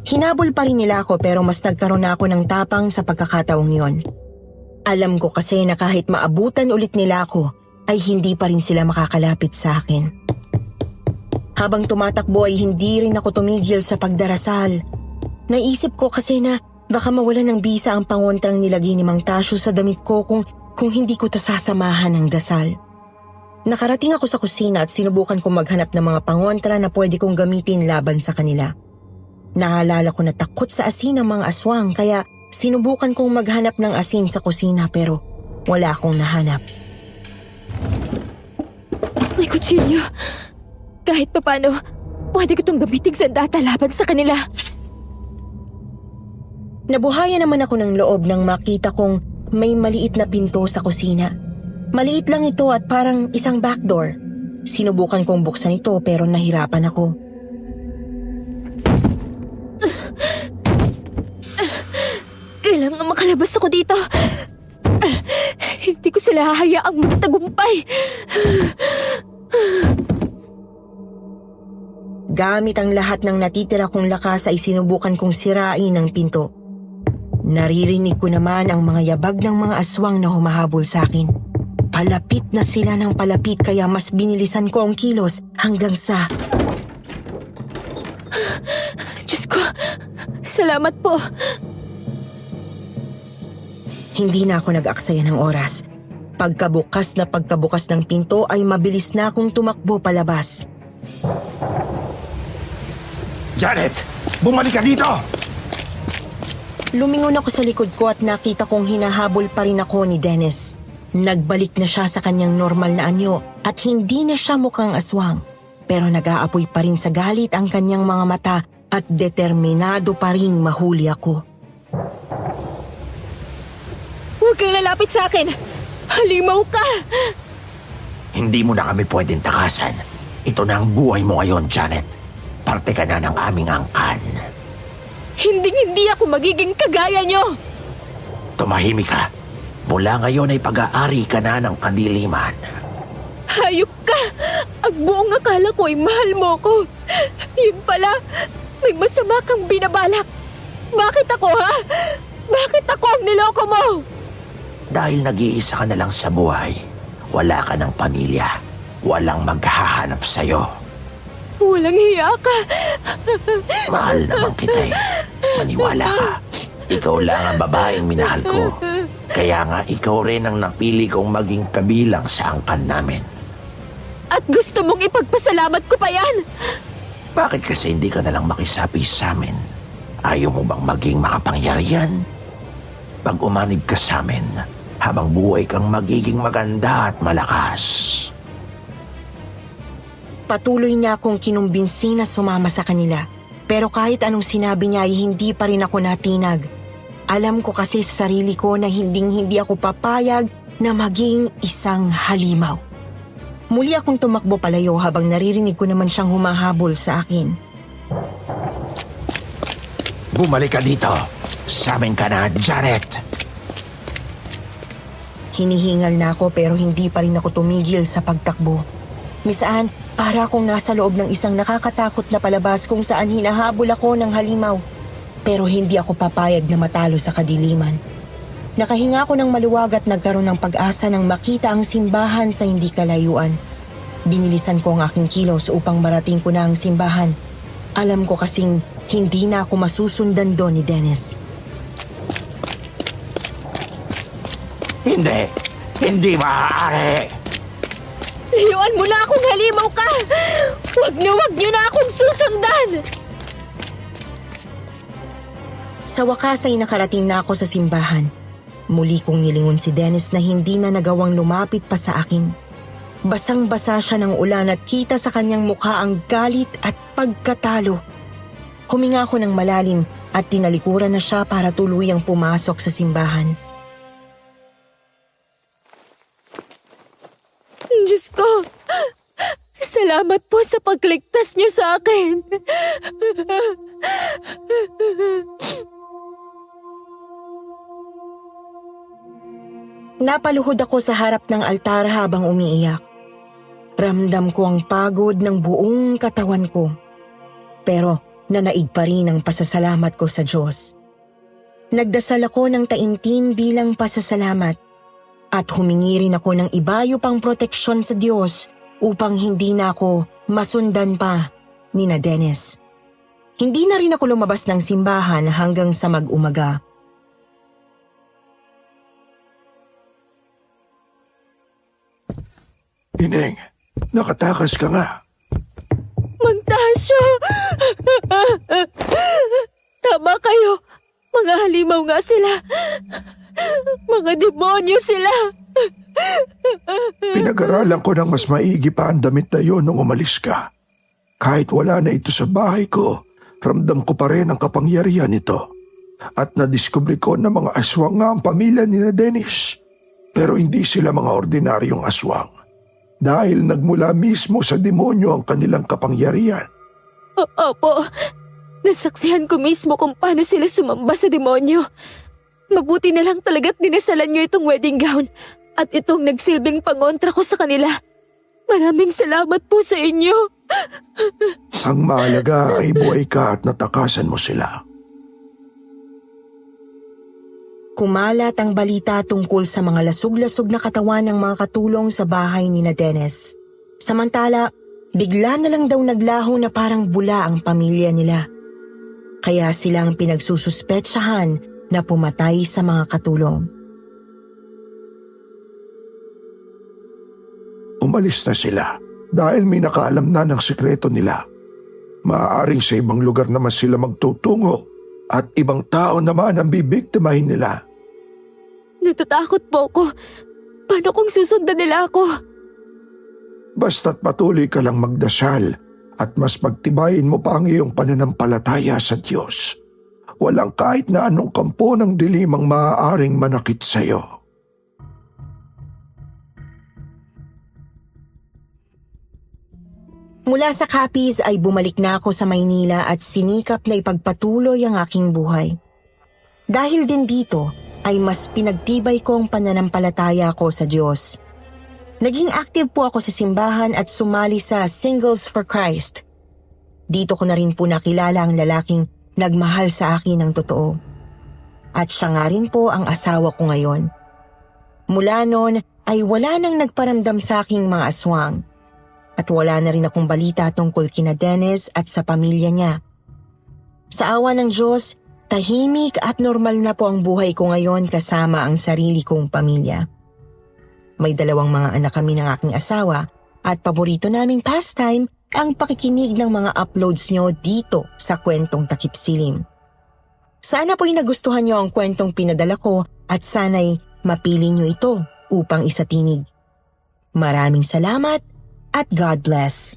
Hinabol pa rin nila ako pero mas nagkaroon na ako ng tapang sa pagkakataong yon. Alam ko kasi na kahit maabutan ulit nila ako, ay hindi pa rin sila makakalapit sa akin. Habang tumatakbo ay hindi rin ako tumigil sa pagdarasal. Naisip ko kasi na baka mawalan ng bisa ang pangontrang nilagay ni Mang Tasyo sa damit ko kung hindi ko to sasamahan ng dasal. Nakarating ako sa kusina at sinubukan kong maghanap ng mga pangontra na pwede kong gamitin laban sa kanila. Naalala ko na takot sa asin ang mga aswang kaya sinubukan kong maghanap ng asin sa kusina pero wala akong nahanap. May kutsilyo. Kahit papano, pwede ko itong gamitin sandata laban sa kanila. Nabuhayan naman ako ng loob nang makita kong may maliit na pinto sa kusina. Maliit lang ito at parang isang backdoor. Sinubukan kong buksan ito pero nahirapan ako. Kailangan makalabas ako dito. Hindi ko sila hahayaang magtagumpay. Gamit ang lahat ng natitira kong lakas ay sinubukan kong sirain ang pinto. Naririnig ko naman ang mga yabag ng mga aswang na humahabol sa akin. Palapit na sila ng palapit kaya mas binilisan ko ang kilos hanggang sa... Diyos ko, salamat po. Hindi na ako nag-aksaya ng oras. Pagkabukas ng pinto ay mabilis na akong tumakbo palabas. Janet! Bumalik ka dito! Lumingon ako sa likod ko at nakita kong hinahabol pa rin ako ni Dennis. Nagbalik na siya sa kanyang normal na anyo at hindi na siya mukhang aswang. Pero nag-aapoy pa rin sa galit ang kanyang mga mata at determinado pa rin mahuli ako. Huwag kang lalapit sa akin! Halimaw ka! Hindi mo na kami pwedeng takasan. Ito na ang buhay mo ngayon, Janet. Parte ka na ng aming angkan. Hindi ako magiging kagaya nyo! Tumahimik ka. Mula ngayon ay pag-aari ka na ng kadiliman. Hayop ka! Ang buong akala ko ay mahal mo ko. Yun pala, may masama kang binabalak. Bakit ako, ha? Bakit ako ang niloko mo? Dahil nag-iisa ka na lang sa buhay, wala ka ng pamilya. Walang maghahanap sa'yo. Walang hiya ka. Mahal naman kita eh. Maniwala ka. Ikaw lang ang babaeng minahal ko. Kaya nga ikaw rin ang napili kong maging kabilang sa angkan namin. At gusto mong ipagpasalamat ko pa yan? Bakit kasi hindi ka nalang makisapi sa amin? Ayaw mo bang maging makapangyarihan? Pag umanib ka sa amin, habang buhay kang magiging maganda at malakas. Patuloy niya akong kinumbinsi na sumama sa kanila. Pero kahit anong sinabi niya ay hindi pa rin ako natinag. Alam ko kasi sa sarili ko na hindi ako papayag na maging isang halimaw. Muli akong tumakbo palayo habang naririnig ko naman siyang humahabol sa akin. Bumalik ka dito. Sa amin ka na, Janet. Hinihingal na ako pero hindi pa rin ako tumigil sa pagtakbo. Misaan, para akong nasa loob ng isang nakakatakot na palabas kung saan hinahabol ako ng halimaw. Pero hindi ako papayag na matalo sa kadiliman. Nakahinga ako ng maluwag at nagkaroon ng pag-asa nang makita ang simbahan sa hindi kalayuan. Binilisan ko ang aking kilos upang marating ko na ang simbahan. Alam ko kasing hindi na ako masusundan doon ni Dennis. Hindi! Hindi maaari! Layuan mo na akong halimaw ka! Wag niyo na akong susundan! Sa wakas ay nakarating na ako sa simbahan. Muli kong nilingon si Dennis na hindi na nagawang lumapit pa sa akin. Basang-basa siya ng ulan at kita sa kanyang mukha ang galit at pagkatalo. Huminga ako ng malalim at tinalikuran na siya para tuluyang pumasok sa simbahan. Diyos ko, salamat po sa pagligtas niyo sa akin. Napaluhod ako sa harap ng altar habang umiiyak. Ramdam ko ang pagod ng buong katawan ko. Pero nanaig pa rin ang pasasalamat ko sa Diyos. Nagdasal ako ng taimtim bilang pasasalamat at humingi rin ako ng ibayo pang proteksyon sa Diyos upang hindi na ako masundan pa ni na Dennis. Hindi na rin ako lumabas ng simbahan hanggang sa mag-umaga. Ineng, nakatakas ka nga. Magtasyo! Tama kayo. Mga halimaw nga sila. Mga demonyo sila. Pinag-aralan ko ng mas maigi pa ang damit na yun nung umalis ka. Kahit wala na ito sa bahay ko, ramdam ko pa rin ang kapangyarihan nito. At nadiskubre ko na mga aswang nga ang pamilya ni na Dennis. Pero hindi sila mga ordinaryong aswang. Dahil nagmula mismo sa demonyo ang kanilang kapangyarihan. Opo, nasaksihan ko mismo kung paano sila sumamba sa demonyo. Mabuti na lang talaga't dinasalan niyo itong wedding gown at itong nagsilbing pangontra ko sa kanila. Maraming salamat po sa inyo. Ang mahalaga ay buhay ka at natakasan mo sila. Kumalat ang balita tungkol sa mga lasug-lasug na katawan ng mga katulong sa bahay ni na Dennis. Samantala, bigla na lang daw naglaho na parang bula ang pamilya nila. Kaya silang pinagsususpetsahan na pumatay sa mga katulong. Umalis na sila dahil may nakaalam na ng sekreto nila. Maaaring sa ibang lugar naman sila magtutungo at ibang tao naman ang bibiktimahin nila. Natatakot po ako. Paano kung susundan nila ako? Basta't patuloy ka lang magdasal at mas pagtibayin mo pa ang iyong pananampalataya sa Diyos. Walang kahit na anong kampo ng dilim ang maaaring manakit sa iyo. Mula sa Capiz ay bumalik na ako sa Maynila at sinikap na ipagpatuloy ang aking buhay. Dahil din dito ay mas pinagtibay ko ang pananampalataya ko sa Diyos. Naging active po ako sa simbahan at sumali sa Singles for Christ. Dito ko na rin po nakilala ang lalaking nagmahal sa akin ng totoo. At siya nga rin po ang asawa ko ngayon. Mula noon ay wala nang nagparamdam sa aking mga aswang. At wala na rin akong balita tungkol kina Dennis at sa pamilya niya. Sa awa ng Diyos, tahimik at normal na po ang buhay ko ngayon kasama ang sarili kong pamilya. May 2 mga anak kami ng aking asawa at paborito naming pastime ang pakikinig ng mga uploads nyo dito sa Kwentong Takip Silim. Sana po'y nagustuhan nyo ang kwentong pinadala ko at sana'y mapili nyo ito upang isatinig. Maraming salamat at God bless.